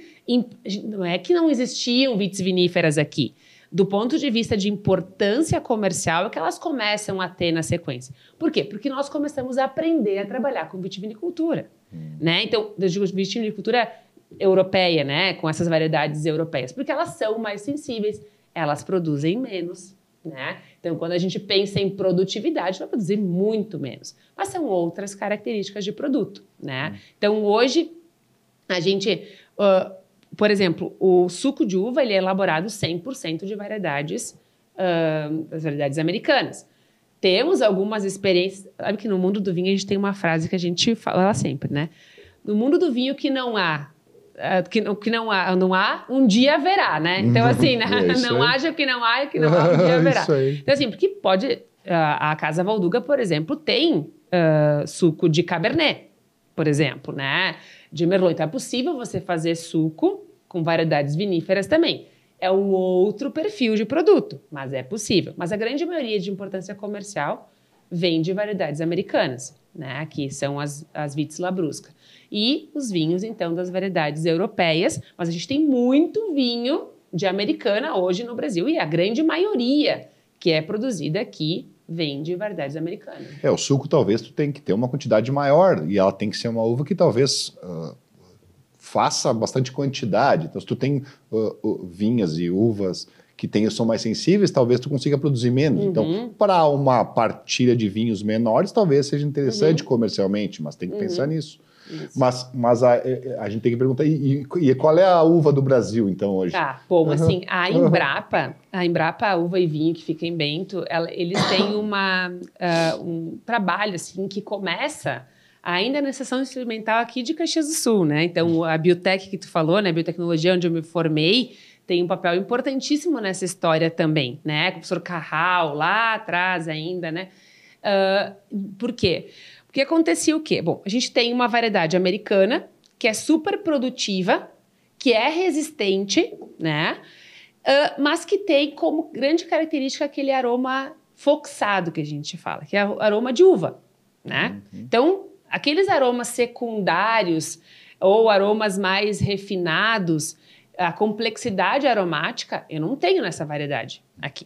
Não é que não existiam vitis viníferas aqui. Do ponto de vista de importância comercial, é que elas começam a ter na sequência. Por quê? Porque nós começamos a aprender a trabalhar com vitivinicultura, né? Então, eu digo vitivinicultura europeia, né? Com essas variedades europeias, porque elas são mais sensíveis, elas produzem menos, né? Então, quando a gente pensa em produtividade, vai produzir muito menos. Mas são outras características de produto, né? Então, hoje, a gente... por exemplo, o suco de uva ele é elaborado 100% de variedades, das variedades americanas. Temos algumas experiências... Sabe que no mundo do vinho a gente tem uma frase que a gente fala sempre, né? No mundo do vinho que não há, um dia haverá, né? Então, assim, né? Não haja o que não há e que não há, um dia haverá. Então, assim, porque pode... A Casa Valduga, por exemplo, tem suco de Cabernet, por exemplo, né? De Merlot. Então, é possível você fazer suco com variedades viníferas também. É um outro perfil de produto, mas é possível. Mas a grande maioria de importância comercial vem de variedades americanas, né? Que são as vitis labrusca. E os vinhos, então, das variedades europeias. Mas a gente tem muito vinho de americana hoje no Brasil e a grande maioria que é produzida aqui vem de variedades americanas. O suco talvez tu tem que ter uma quantidade maior e ela tem que ser uma uva que talvez faça bastante quantidade. Então, se tu tem vinhas e uvas que são mais sensíveis, talvez tu consiga produzir menos. Então, para uma partilha de vinhos menores, talvez seja interessante comercialmente, mas tem que pensar nisso. Isso. Mas a gente tem que perguntar, e qual é a uva do Brasil, então, hoje? Tá, bom, assim, a Embrapa, a Uva e Vinho, que fica em Bento, eles têm um trabalho, assim, que começa ainda na seção experimental aqui de Caxias do Sul, né? Então, a Biotech que tu falou, né, biotecnologia, onde eu me formei, tem um papel importantíssimo nessa história também, né? Com o professor Carral, lá atrás ainda, né? Por quê? Porque acontecia o quê? Bom, a gente tem uma variedade americana que é super produtiva, que é resistente, né? Mas que tem como grande característica aquele aroma foxado que a gente fala, que é o aroma de uva, né? Então, aqueles aromas secundários ou aromas mais refinados, a complexidade aromática, eu não tenho nessa variedade aqui.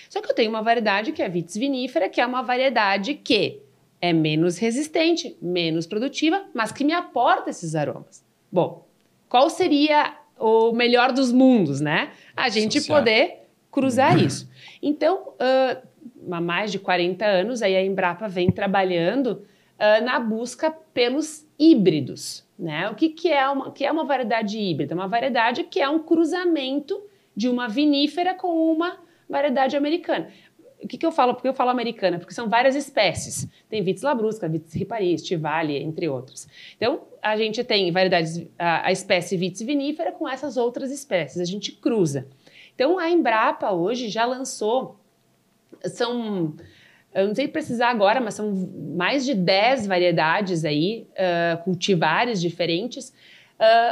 Só que eu tenho uma variedade que é a Vitis vinifera, que é uma variedade que é menos resistente, menos produtiva, mas que me aporta esses aromas. Bom, qual seria o melhor dos mundos, né? A gente poder cruzar isso. Então, há mais de 40 anos, aí a Embrapa vem trabalhando na busca pelos híbridos, né? O que é uma variedade híbrida? Uma variedade que é um cruzamento de uma vinífera com uma variedade americana. O que eu falo? Porque eu falo americana? Porque são várias espécies. Tem Vitis labrusca, Vitis ripari, Estivali, entre outros. Então, a gente tem variedades, a espécie Vitis vinífera com essas outras espécies. A gente cruza. Então, a Embrapa hoje já lançou, eu não sei precisar agora, mas são mais de 10 variedades aí, cultivares diferentes.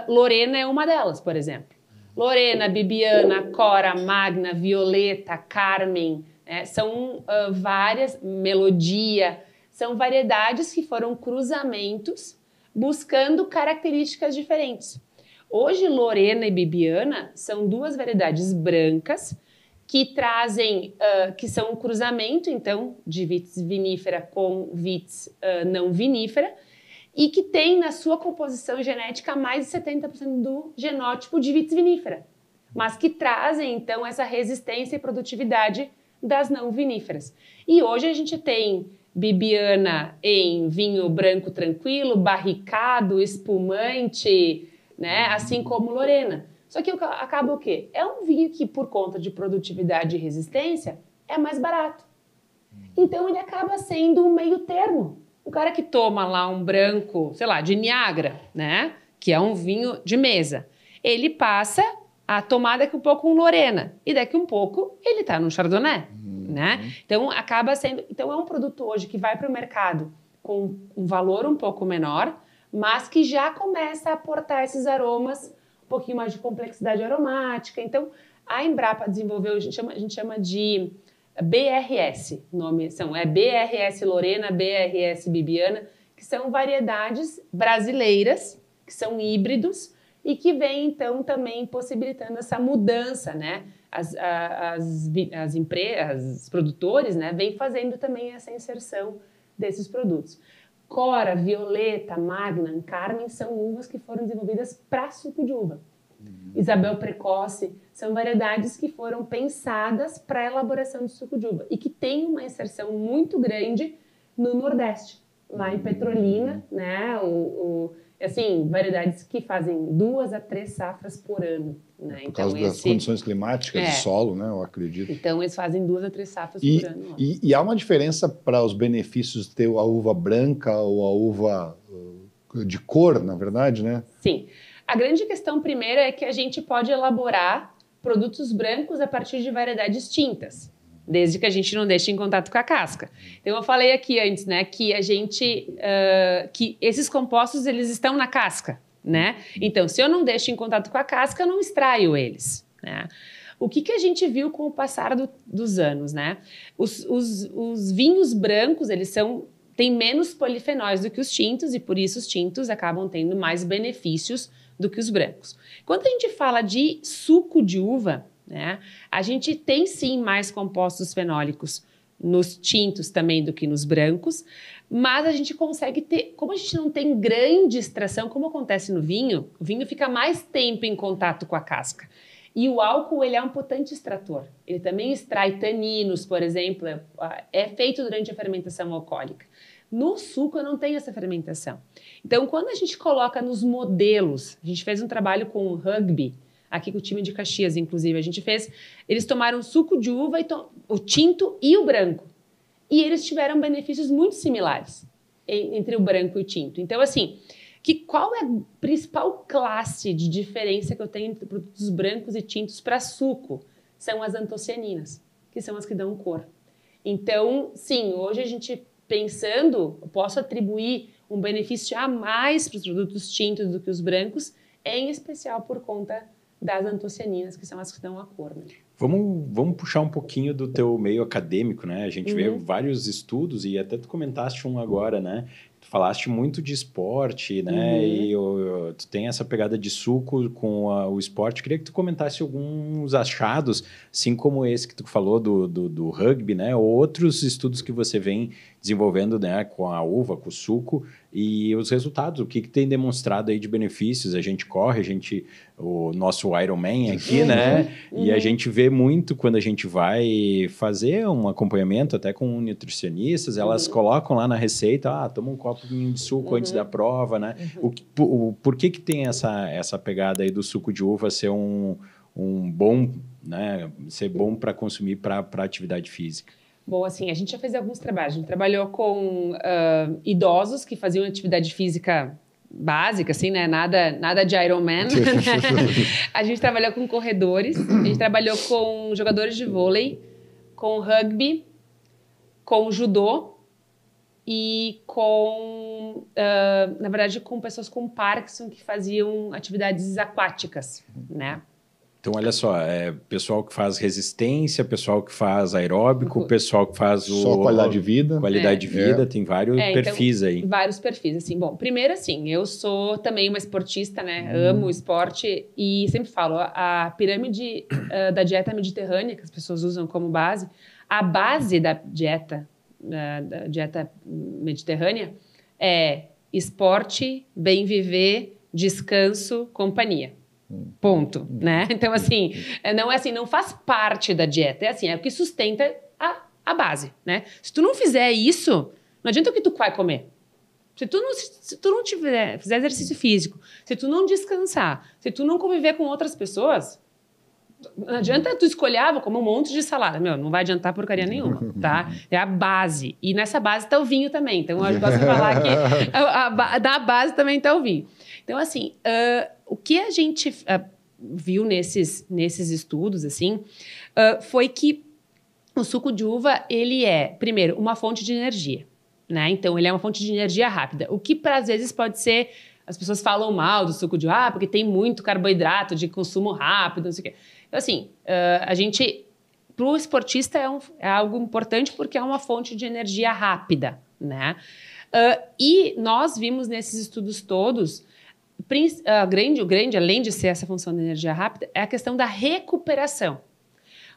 Lorena é uma delas, por exemplo. Lorena, Bibiana, Cora, Magna, Violeta, Carmen, são várias, Melodia, são variedades que foram cruzamentos buscando características diferentes. Hoje, Lorena e Bibiana são duas variedades brancas que trazem, que são um cruzamento, então, de Vitis vinífera com Vitis não vinífera, e que tem na sua composição genética mais de 70% do genótipo de Vitis vinífera, mas que trazem, então, essa resistência e produtividade das não viníferas. E hoje a gente tem Bibiana em vinho branco tranquilo, barricado, espumante, né? Assim como Lorena. Só que acaba o quê? É um vinho que, por conta de produtividade e resistência, é mais barato. Então, ele acaba sendo um meio termo. O cara que toma lá um branco, sei lá, de Niagara, né? Que é um vinho de mesa. Ele passa a tomar daqui um pouco um Lorena. E daqui um pouco, ele tá no Chardonnay, né? Então, acaba sendo... Então, é um produto hoje que vai para o mercado com um valor um pouco menor, mas que já começa a aportar esses aromas, um pouquinho mais de complexidade aromática. Então, a Embrapa desenvolveu, a gente chama de BRS, nome BRS Lorena, BRS Bibiana, que são variedades brasileiras, que são híbridos e que vêm, então, também possibilitando essa mudança, né? Os produtores, né, vêm fazendo também essa inserção desses produtos. Cora, Violeta, Magna, Carmen são uvas que foram desenvolvidas para suco de uva. Isabel Precoce são variedades que foram pensadas para a elaboração de suco de uva e que tem uma inserção muito grande no Nordeste, lá em Petrolina, né? Assim, variedades que fazem 2 a 3 safras por ano, né? Por causa das condições climáticas de solo, né? Eu acredito. Então, eles fazem 2 a 3 safras por ano. E há uma diferença para os benefícios de ter a uva branca ou a uva de cor, na verdade, né? Sim. A grande questão, primeiro, é que a gente pode elaborar produtos brancos a partir de variedades tintas, desde que a gente não deixe em contato com a casca. Então, eu falei aqui antes, né, que que esses compostos, eles estão na casca, né? Então, se eu não deixo em contato com a casca, eu não extraio eles, né? O que a gente viu com o passar dos anos, né? Os vinhos brancos, eles têm menos polifenóis do que os tintos e, por isso, os tintos acabam tendo mais benefícios do que os brancos. Quando a gente fala de suco de uva, né, a gente tem sim mais compostos fenólicos nos tintos também do que nos brancos, mas a gente consegue ter, como a gente não tem grande extração, como acontece no vinho, o vinho fica mais tempo em contato com a casca. E o álcool, ele é um potente extrator. Ele também extrai taninos, por exemplo, é feito durante a fermentação alcoólica. No suco, eu não tenho essa fermentação. Então, quando a gente coloca nos modelos, a gente fez um trabalho com o rugby, aqui com o time de Caxias, inclusive, eles tomaram suco de uva, o tinto e o branco. E eles tiveram benefícios muito similares entre o branco e o tinto. Então, assim, qual é a principal classe de diferença que eu tenho entre produtos brancos e tintos para suco? São as antocianinas, que são as que dão cor. Então, sim, hoje a gente pensando, eu posso atribuir um benefício a mais para os produtos tintos do que os brancos, em especial por conta das antocianinas, que são as que dão a cor. Né? Vamos puxar um pouquinho do teu meio acadêmico, né? A gente vê vários estudos, e até tu comentaste um agora, né? Tu falaste muito de esporte, né? E tu tem essa pegada de suco com o esporte. Queria que tu comentasse alguns achados, assim como esse que tu falou do rugby, né? Ou outros estudos que você vem desenvolvendo, né? Com a uva, com o suco, e os resultados, o que tem demonstrado aí de benefícios. A gente corre, o nosso Ironman aqui, né? E a gente vê muito quando a gente vai fazer um acompanhamento até com nutricionistas, elas colocam lá na receita, toma um copo de suco antes da prova, né? Por que tem essa pegada aí do suco de uva ser um bom, né? Ser bom para consumir para atividade física? Bom, assim, a gente já fez alguns trabalhos. A gente trabalhou com idosos que faziam atividade física básica, assim, né? Nada de Ironman. Né? A gente trabalhou com corredores, a gente trabalhou com jogadores de vôlei, com rugby, com judô e na verdade, com pessoas com Parkinson que faziam atividades aquáticas, né? Então, olha só, pessoal que faz resistência, pessoal que faz aeróbico, pessoal que faz só qualidade de vida. Qualidade de vida, tem vários perfis aí. Vários perfis, assim. Bom, primeiro, assim, eu sou também uma esportista, né? Amo o esporte e sempre falo, a pirâmide da dieta mediterrânea, que as pessoas usam como base, a base da dieta mediterrânea é esporte, bem viver, descanso, companhia. Ponto, né? Então, assim, não faz parte da dieta, é o que sustenta a base, né? Se tu não fizer isso, não adianta o que tu vai comer. Se tu não fizer exercício físico, se tu não descansar, se tu não conviver com outras pessoas, não adianta tu escolher, vou comer um monte de salada. Não vai adiantar porcaria nenhuma, tá? É a base. E nessa base tá o vinho também. Então, eu gosto de falar que da base também tá o vinho. Então, assim, o que a gente viu nesses estudos, assim, foi que o suco de uva, ele é, primeiro, uma fonte de energia, né? Então, ele é uma fonte de energia rápida. O que, às vezes, pode ser... As pessoas falam mal do suco de uva, porque tem muito carboidrato de consumo rápido, não sei o quê. Então, assim, para o esportista é algo importante porque é uma fonte de energia rápida, né? E nós vimos nesses estudos todos... O grande, além de ser essa função de energia rápida, é a questão da recuperação.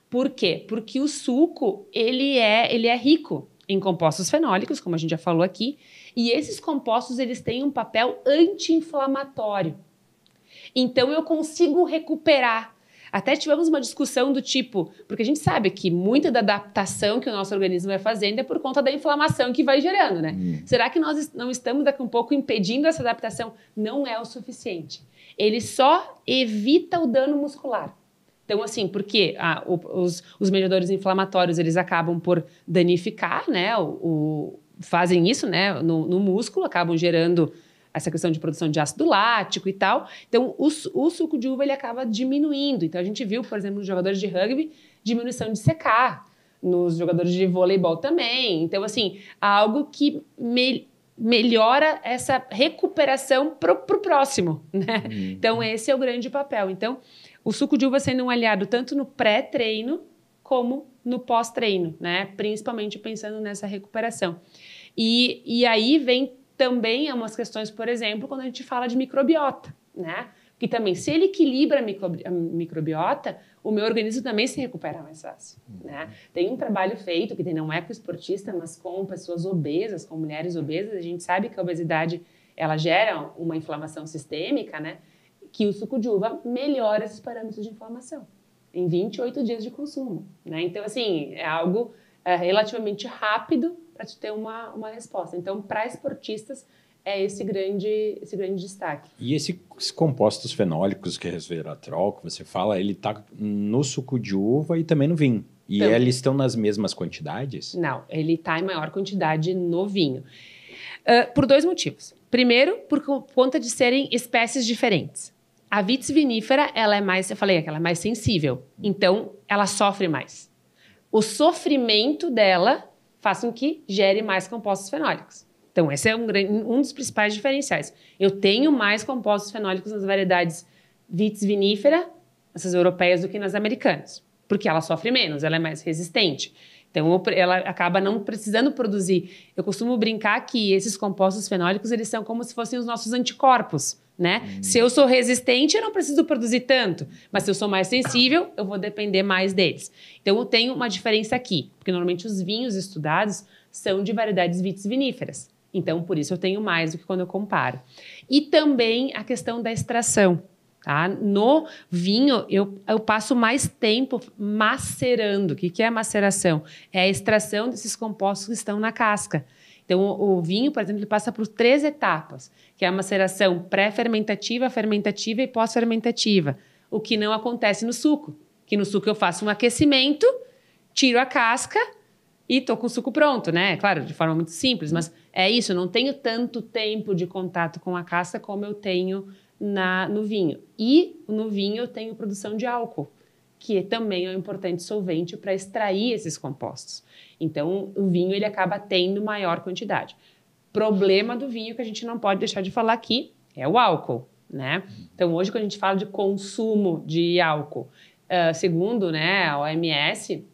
Por quê? Porque o suco, ele é rico em compostos fenólicos, como a gente já falou aqui, e esses compostos, eles têm um papel anti-inflamatório. Então, eu consigo recuperar. Até tivemos uma discussão do tipo, porque a gente sabe que muita da adaptação que o nosso organismo vai fazendo é por conta da inflamação que vai gerando, né? Será que nós não estamos daqui um pouco impedindo essa adaptação? Não é o suficiente. Ele só evita o dano muscular. Então, assim, porque os mediadores inflamatórios, eles acabam por danificar, né? Fazem isso, né? No músculo, acabam gerando essa questão de produção de ácido lático e tal. Então, o suco de uva, ele acaba diminuindo. Então, a gente viu, por exemplo, nos jogadores de rugby, diminuição de secar. Nos jogadores de voleibol também. Então, assim, algo que melhora essa recuperação pro próximo, né? Então, esse é o grande papel. Então, o suco de uva sendo um aliado tanto no pré-treino como no pós-treino, né? Principalmente pensando nessa recuperação. E aí vem também umas questões, por exemplo, quando a gente fala de microbiota, né? Que também, se ele equilibra a microbiota, o meu organismo também se recupera mais fácil, né? Tem um trabalho feito, que não é com esportista, mas com pessoas obesas, com mulheres obesas. A gente sabe que a obesidade, ela gera uma inflamação sistêmica, né? Que o suco de uva melhora esses parâmetros de inflamação em 28 dias de consumo, né? Então, assim, é algo relativamente rápido para te ter uma resposta. Então, para esportistas, é esse grande destaque. E esses compostos fenólicos, que é resveratrol, que você fala, ele está no suco de uva e também no vinho. E Então, eles estão nas mesmas quantidades? Não, ele está em maior quantidade no vinho. Por 2 motivos. Primeiro, por conta de serem espécies diferentes. A vitis vinífera, ela é mais, eu falei que ela é mais sensível. Então, ela sofre mais. O sofrimento dela faz com que gere mais compostos fenólicos. Então, esse é um dos principais diferenciais. Eu tenho mais compostos fenólicos nas variedades vitis vinífera, essas europeias, do que nas americanas. Porque ela sofre menos, ela é mais resistente. Então, ela acaba não precisando produzir. Eu costumo brincar que esses compostos fenólicos, eles são como se fossem os nossos anticorpos, né? Se eu sou resistente, eu não preciso produzir tanto. Mas se eu sou mais sensível, eu vou depender mais deles. Então, eu tenho uma diferença aqui. Porque, normalmente, os vinhos estudados são de variedades vitis viníferas. Então, por isso, eu tenho mais do que quando eu comparo. E também a questão da extração. Tá? No vinho, eu passo mais tempo macerando. O que é a maceração? É a extração desses compostos que estão na casca. Então, o vinho, por exemplo, ele passa por 3 etapas, que é a maceração pré-fermentativa, fermentativa e pós-fermentativa. O que não acontece no suco. Que no suco eu faço um aquecimento, tiro a casca e tô com o suco pronto, né? Claro, de forma muito simples, mas é isso. Eu não tenho tanto tempo de contato com a casca como eu tenho no vinho. E no vinho eu tenho produção de álcool, que também é um importante solvente para extrair esses compostos. Então, o vinho ele acaba tendo maior quantidade. Problema do vinho que a gente não pode deixar de falar aqui é o álcool, né? Então, hoje, quando a gente fala de consumo de álcool, segundo, né, a OMS,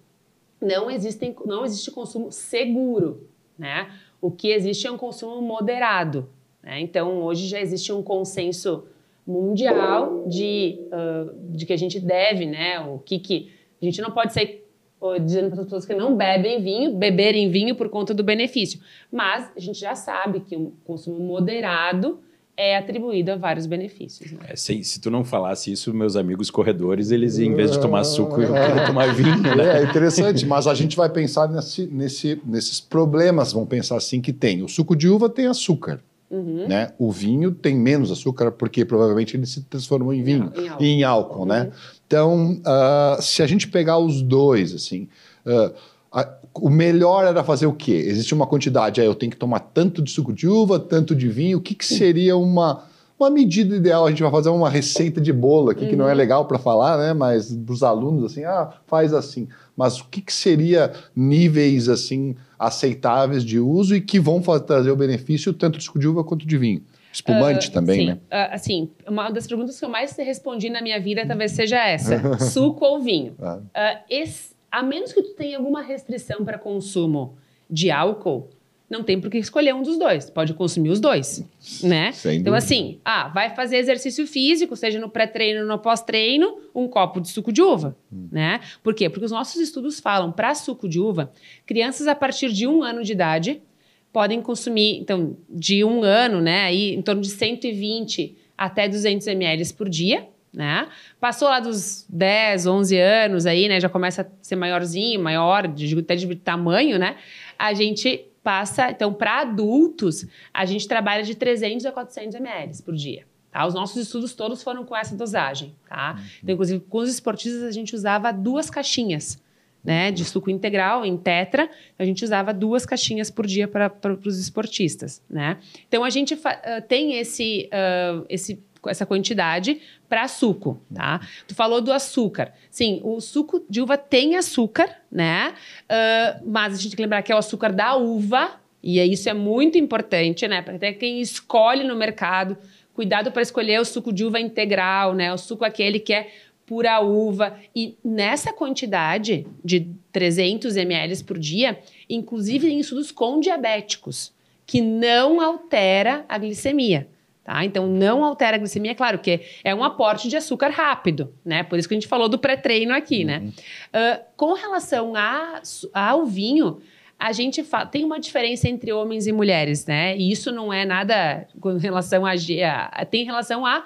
não existe consumo seguro, né? O que existe é um consumo moderado, né? Então, hoje já existe um consenso mundial de que a gente deve, né? A gente não pode sair dizendo para as pessoas que não beberem vinho por conta do benefício. Mas a gente já sabe que um consumo moderado é atribuído a vários benefícios. Né? Se tu não falasse isso, meus amigos corredores, eles, em vez de tomar suco, iam querer tomar vinho. Né? É interessante, mas a gente vai pensar nesses problemas, vamos pensar assim, que tem. O suco de uva tem açúcar. Né? O vinho tem menos açúcar porque provavelmente ele se transformou em vinho, em álcool, né? Então, se a gente pegar os dois, assim, o melhor era fazer o quê? Existe uma quantidade, eu tenho que tomar tanto de suco de uva, tanto de vinho. O que seria uma medida ideal? A gente vai fazer uma receita de bolo aqui, que não é legal para falar, né? Mas para os alunos, assim, faz assim. Mas o que seria níveis, assim, aceitáveis de uso e que vão trazer o benefício tanto de suco de uva quanto de vinho? Espumante também, sim. né? Assim, uma das perguntas que eu mais respondi na minha vida talvez seja essa. Suco ou vinho? A menos que tu tenha alguma restrição para consumo de álcool, não tem por que escolher um dos dois. Pode consumir os dois, né? Então, assim, vai fazer exercício físico, seja no pré-treino ou no pós-treino, um copo de suco de uva, né? Por quê? Porque os nossos estudos falam, para suco de uva, crianças a partir de 1 ano de idade podem consumir, então, de 1 ano, né? Aí, em torno de 120 até 200 ml por dia, né? Passou lá dos 10, 11 anos aí, né? Já começa a ser maiorzinho, maior, até de tamanho, né? A gente passa, então, para adultos, a gente trabalha de 300 a 400 ml por dia. Tá? Os nossos estudos todos foram com essa dosagem, tá? Então, inclusive, com os esportistas, a gente usava 2 caixinhas, né, de suco integral, em tetra. A gente usava 2 caixinhas por dia para os esportistas, né? Então, a gente tem essa quantidade para suco, tá? Tu falou do açúcar. Sim, o suco de uva tem açúcar, né? Mas a gente tem que lembrar que é o açúcar da uva, e isso é muito importante, né? Para até quem escolhe no mercado, cuidado para escolher o suco de uva integral, né? O suco aquele que é pura uva. E nessa quantidade de 300 ml por dia, inclusive em estudos com diabéticos, que não altera a glicemia. Tá? Então, não altera a glicemia, claro que é um aporte de açúcar rápido, né? Por isso que a gente falou do pré-treino aqui, né? Com relação ao vinho, a gente tem uma diferença entre homens e mulheres, né? E isso não é nada com relação tem relação a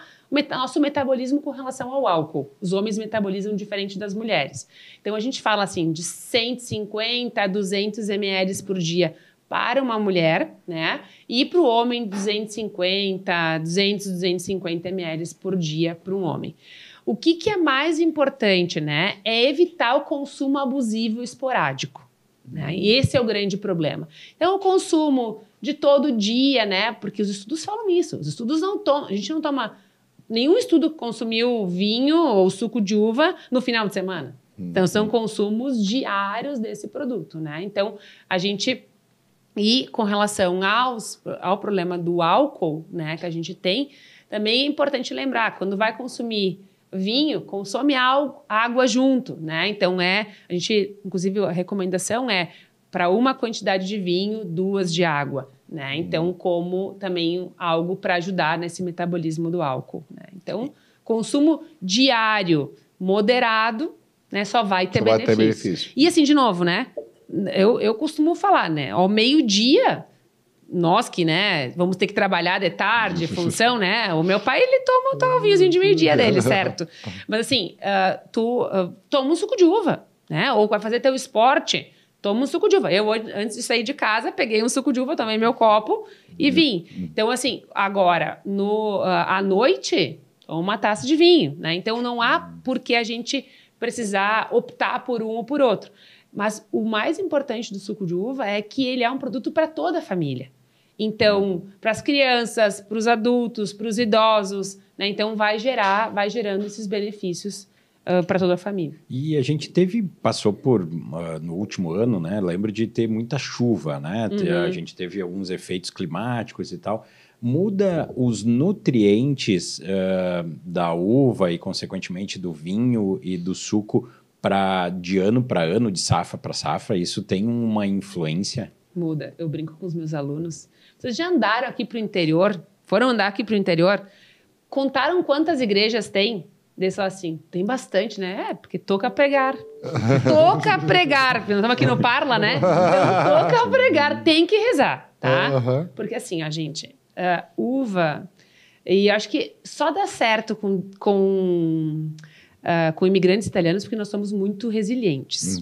nosso metabolismo com relação ao álcool. Os homens metabolizam diferente das mulheres. Então, a gente fala assim, de 150 a 200 ml por dia para uma mulher, né? E para o homem, 250 ml por dia para um homem. O que é mais importante, né? É evitar o consumo abusivo e esporádico. Né? E esse é o grande problema. Então, o consumo de todo dia, né? Porque os estudos falam isso. Os estudos a gente não toma... Nenhum estudo consumiu vinho ou suco de uva no final de semana. Então, são consumos diários desse produto, né? Então, a gente... E com relação ao problema do álcool, né, que a gente tem, também é importante lembrar, quando vai consumir vinho, consome água junto, né? Então, inclusive, a recomendação é para uma quantidade de vinho, 2 de água, né? Então, como também algo para ajudar nesse metabolismo do álcool, né? Então, consumo diário, moderado, né, só vai ter benefício. E assim, de novo, né? Eu costumo falar, né? Ao meio-dia, nós que, né, vamos ter que trabalhar de tarde, função, né? O meu pai, ele toma o vinhozinho de meio-dia dele, certo? Mas assim, toma um suco de uva, né? Ou vai fazer teu esporte, toma um suco de uva. Eu, antes de sair de casa, peguei um suco de uva, tomei meu copo e vim. Então, assim, agora, à noite, uma taça de vinho, né? Então, não há por que a gente precisar optar por um ou por outro. Mas o mais importante do suco de uva é que ele é um produto para toda a família. Então, para as crianças, para os adultos, para os idosos, né? Então, vai gerando esses benefícios para toda a família. E a gente passou por, no último ano, né? Lembro de ter muita chuva, né? A gente teve alguns efeitos climáticos e tal. Muda os nutrientes da uva e, consequentemente, do vinho e do suco de ano para ano, de safra para safra, isso tem uma influência? Muda. Eu brinco com os meus alunos. Vocês já andaram aqui para o interior? Foram andar aqui para o interior? Contaram quantas igrejas tem? Daí só assim, tem bastante, né? Porque toca pregar. Toca pregar. Nós estamos aqui no Parla, né? Então, toca pregar. Tem que rezar, tá? Porque assim, a gente... uva... E acho que só dá certo com imigrantes italianos, porque nós somos muito resilientes,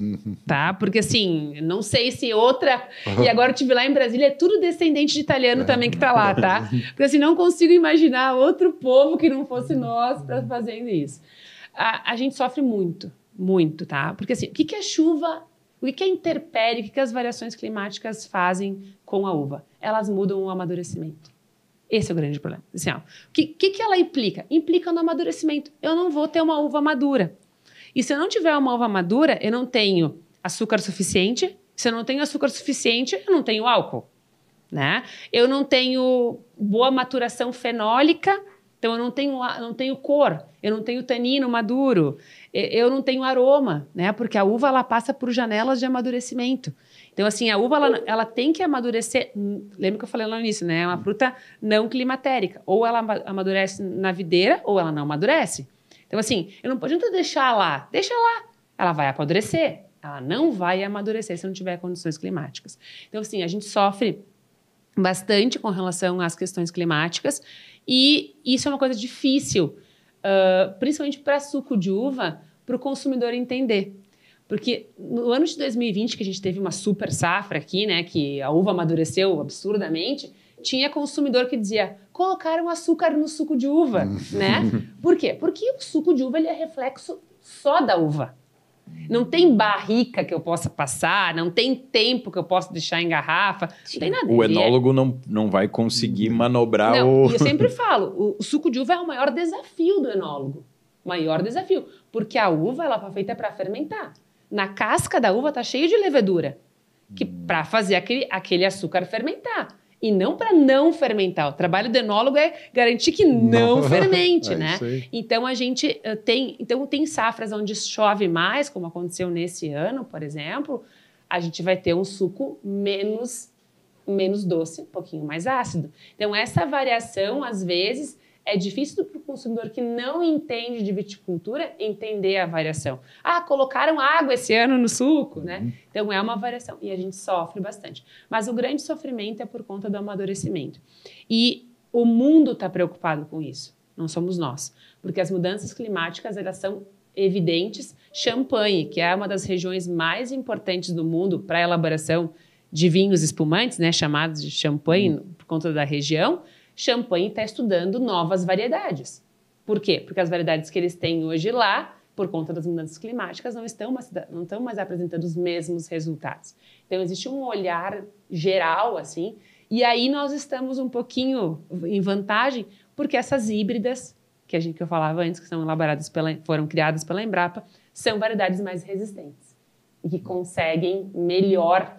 tá? Porque, assim, não sei se outra... E agora eu estive lá em Brasília, é tudo descendente de italiano também que tá lá, tá? Porque, assim, não consigo imaginar outro povo que não fosse nós fazendo isso. A gente sofre muito, muito, tá? Porque, assim, o que é chuva, o que é intempérie, o que as variações climáticas fazem com a uva? Elas mudam o amadurecimento. Esse é o grande problema. Assim, o que ela implica? Implica no amadurecimento. Eu não vou ter uma uva madura. E se eu não tiver uma uva madura, eu não tenho açúcar suficiente. Se eu não tenho açúcar suficiente, eu não tenho álcool, né? Eu não tenho boa maturação fenólica, então eu não tenho cor, eu não tenho tanino maduro, eu não tenho aroma, né? Porque a uva, ela passa por janelas de amadurecimento. Então, assim, a uva, ela tem que amadurecer... Lembra que eu falei lá no início, né? É uma fruta não climatérica. Ou ela amadurece na videira, ou ela não amadurece. Então, assim, eu não adianta deixar lá. Deixa lá. Ela vai amadurecer. Ela não vai amadurecer se não tiver condições climáticas. Então, assim, a gente sofre bastante com relação às questões climáticas. E isso é uma coisa difícil, principalmente para suco de uva, para o consumidor entender. Porque no ano de 2020, que a gente teve uma super safra aqui, né, que a uva amadureceu absurdamente, tinha consumidor que dizia, colocaram açúcar no suco de uva, né? Por quê? Porque o suco de uva ele é reflexo só da uva. Não tem barrica que eu possa passar, não tem tempo que eu possa deixar em garrafa, não tem nada. O enólogo não vai conseguir manobrar não, eu sempre falo, o suco de uva é o maior desafio do enólogo. Maior desafio. Porque a uva ela foi feita para fermentar. Na casca da uva tá cheio de levedura, que para fazer aquele açúcar fermentar. E não para não fermentar. O trabalho do enólogo é garantir que não fermente, né? Então, a gente tem safras onde chove mais, como aconteceu nesse ano, por exemplo, a gente vai ter um suco menos menos doce, um pouquinho mais ácido. Então, essa variação, às vezes, é difícil para o consumidor que não entende de viticultura entender a variação. Ah, colocaram água esse ano no suco, né? Então, é uma variação e a gente sofre bastante. Mas o grande sofrimento é por conta do amadurecimento. E o mundo está preocupado com isso, não somos nós. Porque as mudanças climáticas, elas são evidentes. Champanhe, que é uma das regiões mais importantes do mundo para a elaboração de vinhos espumantes, né, chamados de champanhe por conta da região, Champanhe está estudando novas variedades. Por quê? Porque as variedades que eles têm hoje lá, por conta das mudanças climáticas, não estão mais apresentando os mesmos resultados. Então, existe um olhar geral, assim, e aí nós estamos um pouquinho em vantagem, porque essas híbridas, que eu falava antes, que são foram criadas pela Embrapa, são variedades mais resistentes e que conseguem melhor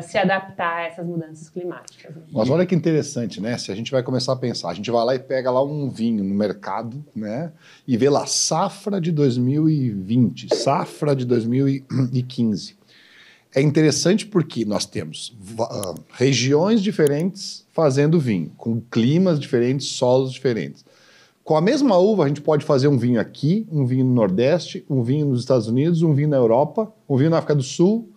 se adaptar a essas mudanças climáticas. Mas olha que interessante, né? Se a gente vai começar a pensar, a gente vai lá e pega lá um vinho no mercado, né? E vê lá safra de 2020, safra de 2015. É interessante porque nós temos regiões diferentes fazendo vinho, com climas diferentes, solos diferentes. Com a mesma uva, a gente pode fazer um vinho aqui, um vinho no Nordeste, um vinho nos Estados Unidos, um vinho na Europa, um vinho na África do Sul,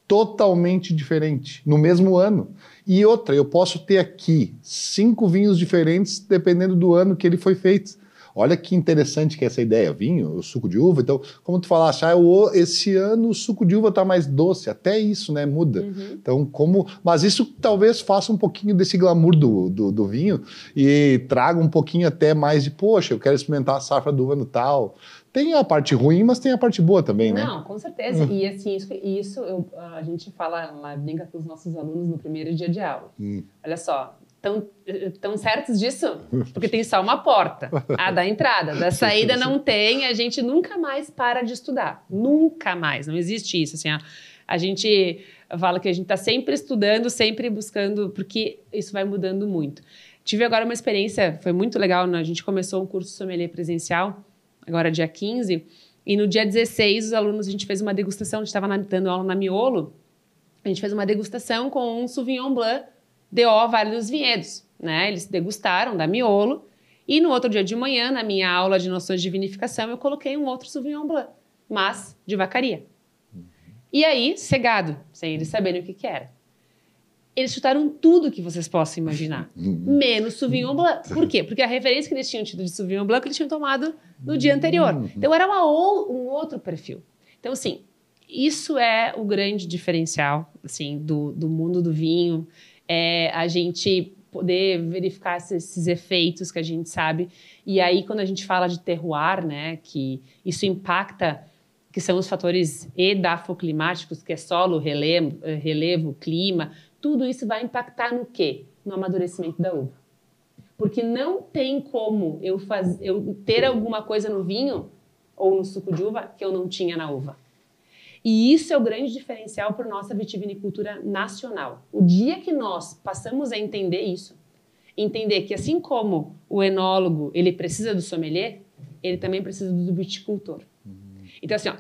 totalmente diferente, no mesmo ano. E outra, eu posso ter aqui 5 vinhos diferentes dependendo do ano que ele foi feito. Olha que interessante que é essa ideia, vinho, o suco de uva. Então, como tu falaste, esse ano o suco de uva está mais doce, até isso, né, muda. Então, mas isso talvez faça um pouquinho desse glamour do vinho e traga um pouquinho até mais de, poxa, eu quero experimentar a safra do ano tal. Tem a parte ruim, mas tem a parte boa também, né? Não, com certeza. E assim, a gente fala, brinca com os nossos alunos no primeiro dia de aula. Olha só, estão certos disso? Porque tem só uma porta, a da entrada. Da saída não tem, a gente nunca mais para de estudar. Nunca mais, não existe isso. Assim, a gente fala que a gente está sempre estudando, sempre buscando, porque isso vai mudando muito. Tive agora uma experiência, foi muito legal, né? A gente começou um curso sommelier presencial, agora dia 15, e no dia 16 os alunos, a gente fez uma degustação, a gente estava dando aula na Miolo, a gente fez uma degustação com um Sauvignon Blanc DO Vale dos Vinhedos, né? Eles degustaram da Miolo, e no outro dia de manhã, na minha aula de noções de vinificação, eu coloquei um outro Sauvignon Blanc, mas de vacaria. E aí, cegado, sem eles saberem o que era. Eles chutaram tudo que vocês possam imaginar, menos Sauvignon Blanc. Por quê? Porque a referência que eles tinham tido de Sauvignon Blanc, eles tinham tomado no dia anterior. Então, era um outro perfil. Então, assim, isso é o grande diferencial, assim, do mundo do vinho. É a gente poder verificar esses efeitos que a gente sabe. E aí, quando a gente fala de terroir, né, que isso impacta, que são os fatores edafoclimáticos, que é solo, relevo, clima, tudo isso vai impactar no quê? No amadurecimento da uva. Porque não tem como eu ter alguma coisa no vinho ou no suco de uva que eu não tinha na uva. E isso é o grande diferencial para a nossa vitivinicultura nacional. O dia que nós passamos a entender isso, entender que assim como o enólogo ele precisa do sommelier, ele também precisa do viticultor. Então assim,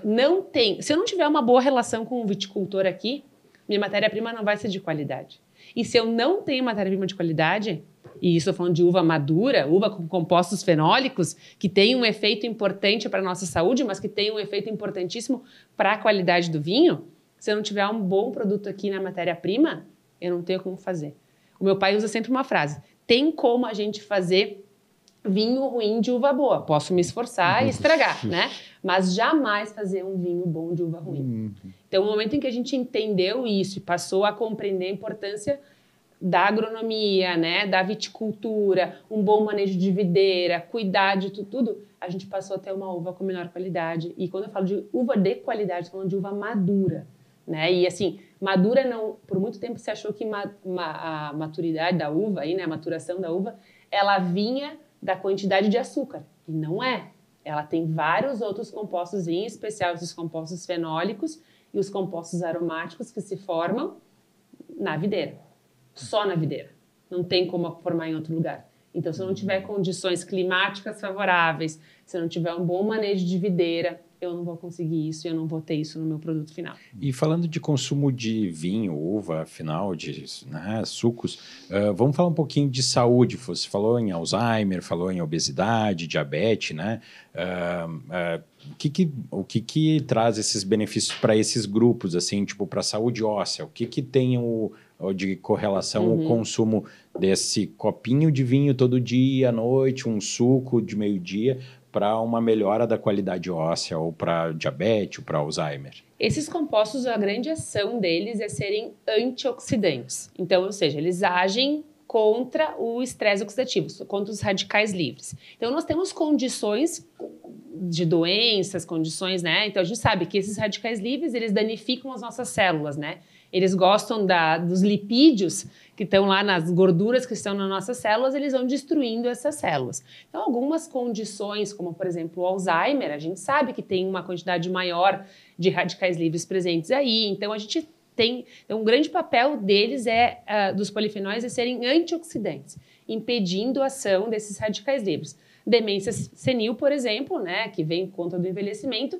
se eu não tiver uma boa relação com o viticultor aqui, minha matéria-prima não vai ser de qualidade. E se eu não tenho matéria-prima de qualidade, e isso eu estou falando de uva madura, uva com compostos fenólicos, que tem um efeito importante para a nossa saúde, mas que tem um efeito importantíssimo para a qualidade do vinho, se eu não tiver um bom produto aqui na matéria-prima, eu não tenho como fazer. O meu pai usa sempre uma frase: tem como a gente fazer vinho ruim de uva boa. Posso me esforçar e estragar, né? Mas jamais fazer um vinho bom de uva ruim. Então, no momento em que a gente entendeu isso e passou a compreender a importância da agronomia, né, da viticultura, um bom manejo de videira, cuidar de tudo, a gente passou a ter uma uva com menor qualidade. E quando eu falo de uva de qualidade, estou falando de uva madura, né? E assim, madura não... Por muito tempo se achou que a maturidade da uva, aí, né, a maturação da uva, ela vinha da quantidade de açúcar. E não é. Ela tem vários outros compostos, em especial os compostos fenólicos e os compostos aromáticos que se formam na videira. Só na videira. Não tem como formar em outro lugar. Então, se eu não tiver condições climáticas favoráveis, se eu não tiver um bom manejo de videira, eu não vou conseguir isso, eu não vou ter isso no meu produto final. E falando de consumo de vinho, uva, afinal, de sucos, vamos falar um pouquinho de saúde. Você falou em Alzheimer, falou em obesidade, diabetes, né? O que traz esses benefícios para esses grupos, assim, tipo, para a saúde óssea? O que tem de correlação o consumo desse copinho de vinho todo dia, à noite, um suco de meio-dia, para uma melhora da qualidade óssea, ou para diabetes, ou para Alzheimer? Esses compostos, a grande ação deles é serem antioxidantes. Então, ou seja, eles agem contra o estresse oxidativo, contra os radicais livres. Então, nós temos condições de doenças, condições, né? Então, a gente sabe que esses radicais livres, eles danificam as nossas células, né? Eles gostam dos lipídios que estão lá nas gorduras que estão nas nossas células, eles vão destruindo essas células. Então, algumas condições, como por exemplo o Alzheimer, a gente sabe que tem uma quantidade maior de radicais livres presentes aí. Então, a gente tem um grande papel deles dos polifenóis é serem antioxidantes, impedindo a ação desses radicais livres. Demência senil, por exemplo, né, que vem por conta do envelhecimento,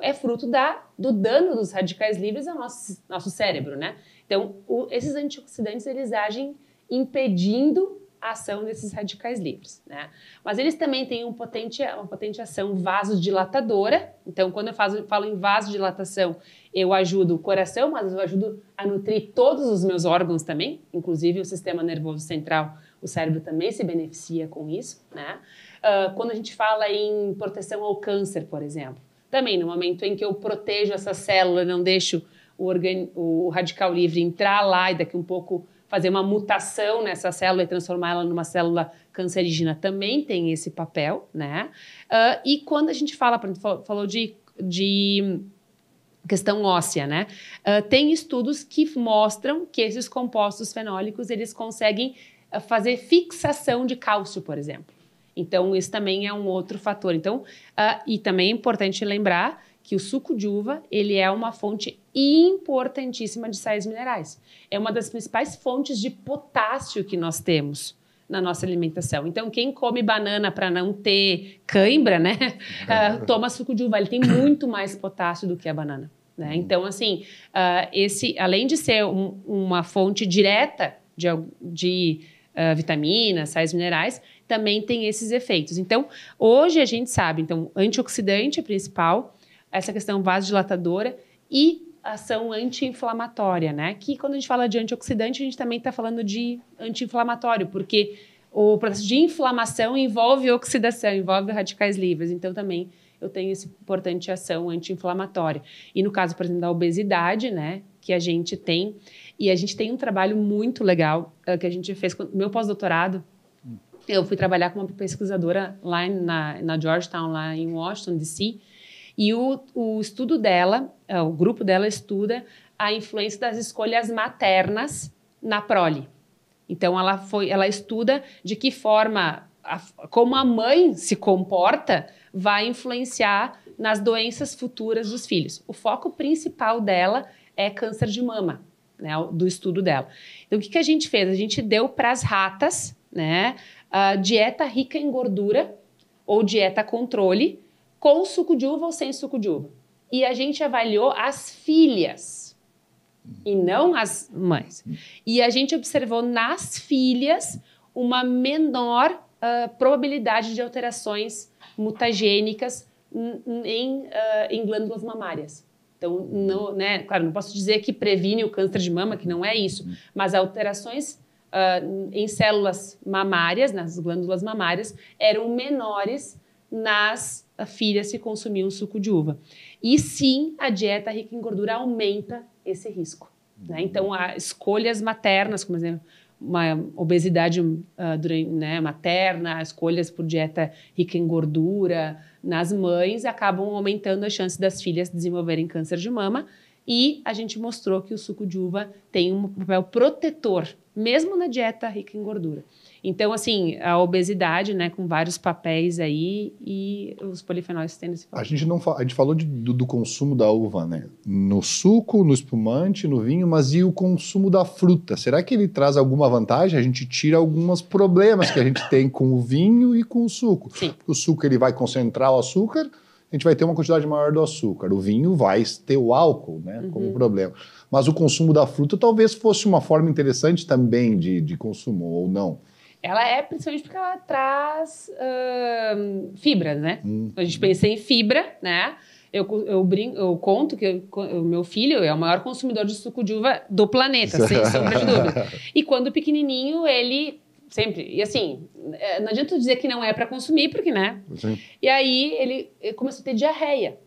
é fruto do dano dos radicais livres ao nosso cérebro, né? Então, esses antioxidantes, eles agem impedindo a ação desses radicais livres, né? Mas eles também têm uma potente ação vasodilatadora. Então, quando eu falo em vasodilatação, eu ajudo o coração, mas eu ajudo a nutrir todos os meus órgãos também, inclusive o sistema nervoso central, o cérebro também se beneficia com isso, né? Quando a gente fala em proteção ao câncer, por exemplo, também no momento em que eu protejo essa célula, não deixo o radical livre entrar lá e daqui um pouco fazer uma mutação nessa célula e transformar ela numa célula cancerígena, também tem esse papel, né? E quando a gente falou de questão óssea, né? Tem estudos que mostram que esses compostos fenólicos, eles conseguem fazer fixação de cálcio, por exemplo. Então, isso também é um outro fator. Então, e também é importante lembrar que o suco de uva, ele é uma fonte importantíssima de sais minerais. É uma das principais fontes de potássio que nós temos na nossa alimentação. Então, quem come banana para não ter cãibra, né, toma suco de uva. Ele tem muito mais potássio do que a banana, né? Então, assim, além de ser uma fonte direta de vitaminas, sais minerais, também tem esses efeitos. Então, hoje a gente sabe, então, antioxidante é principal, essa questão vasodilatadora e ação anti-inflamatória, né? Que quando a gente fala de antioxidante, a gente também está falando de anti-inflamatório, porque o processo de inflamação envolve oxidação, envolve radicais livres. Então, também eu tenho essa importante ação anti-inflamatória. E no caso, por exemplo, da obesidade, né? Que a gente tem, e a gente tem um trabalho muito legal que a gente fez com o meu pós-doutorado. Eu fui trabalhar com uma pesquisadora lá na Georgetown, lá em Washington, D.C., e o estudo dela, o grupo dela estuda a influência das escolhas maternas na prole. Então, ela estuda de que forma, como a mãe se comporta, vai influenciar nas doenças futuras dos filhos. O foco principal dela é câncer de mama, né, do estudo dela. Então, o que a gente fez? A gente deu para as ratas, né, dieta rica em gordura ou dieta controle, com suco de uva ou sem suco de uva. E a gente avaliou as filhas e não as mães. E a gente observou nas filhas uma menor probabilidade de alterações mutagênicas em glândulas mamárias. Então, né, claro, não posso dizer que previne o câncer de mama, que não é isso, mas alterações em células mamárias, nas glândulas mamárias, eram menores nas filhas que consumiam suco de uva. E sim, a dieta rica em gordura aumenta esse risco, né? Então, escolhas maternas, como exemplo, uma obesidade materna, escolhas por dieta rica em gordura nas mães acabam aumentando a chance das filhas desenvolverem câncer de mama. E a gente mostrou que o suco de uva tem um papel protetor, mesmo na dieta rica em gordura. Então, assim, a obesidade, né, com vários papéis aí e os polifenóis tendo esse papel. A gente falou do consumo da uva, né? No suco, no espumante, no vinho, mas e o consumo da fruta? Será que ele traz alguma vantagem? A gente tira alguns problemas que a gente tem com o vinho e com o suco. Sim. O suco ele vai concentrar o açúcar a gente vai ter uma quantidade maior do açúcar. O vinho vai ter o álcool, né, como problema. Mas o consumo da fruta talvez fosse uma forma interessante também de consumo, ou não? Ela é principalmente porque ela traz fibras, né? A gente pensa em fibra, né? Eu conto que o meu filho é o maior consumidor de suco de uva do planeta, sem sombra de dúvida. E quando pequenininho, ele sempre... E assim, não adianta dizer que não é para consumir, porque, né? Sim. E aí, ele começou a ter diarreia,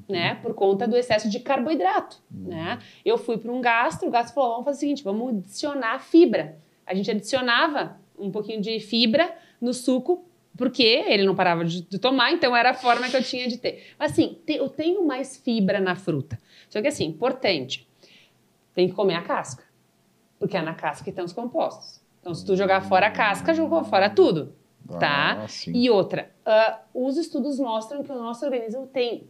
né? Por conta do excesso de carboidrato, né? Eu fui para um gastro, o gastro falou, vamos fazer o seguinte, vamos adicionar fibra. A gente adicionava um pouquinho de fibra no suco, porque ele não parava de tomar, então era a forma que eu tinha de ter. Mas assim, eu tenho mais fibra na fruta. Só que assim, importante, tem que comer a casca, porque é na casca que estão os compostos. Então, se tu jogar fora a casca, jogou fora tudo, tá? E outra, os estudos mostram que o nosso organismo tem,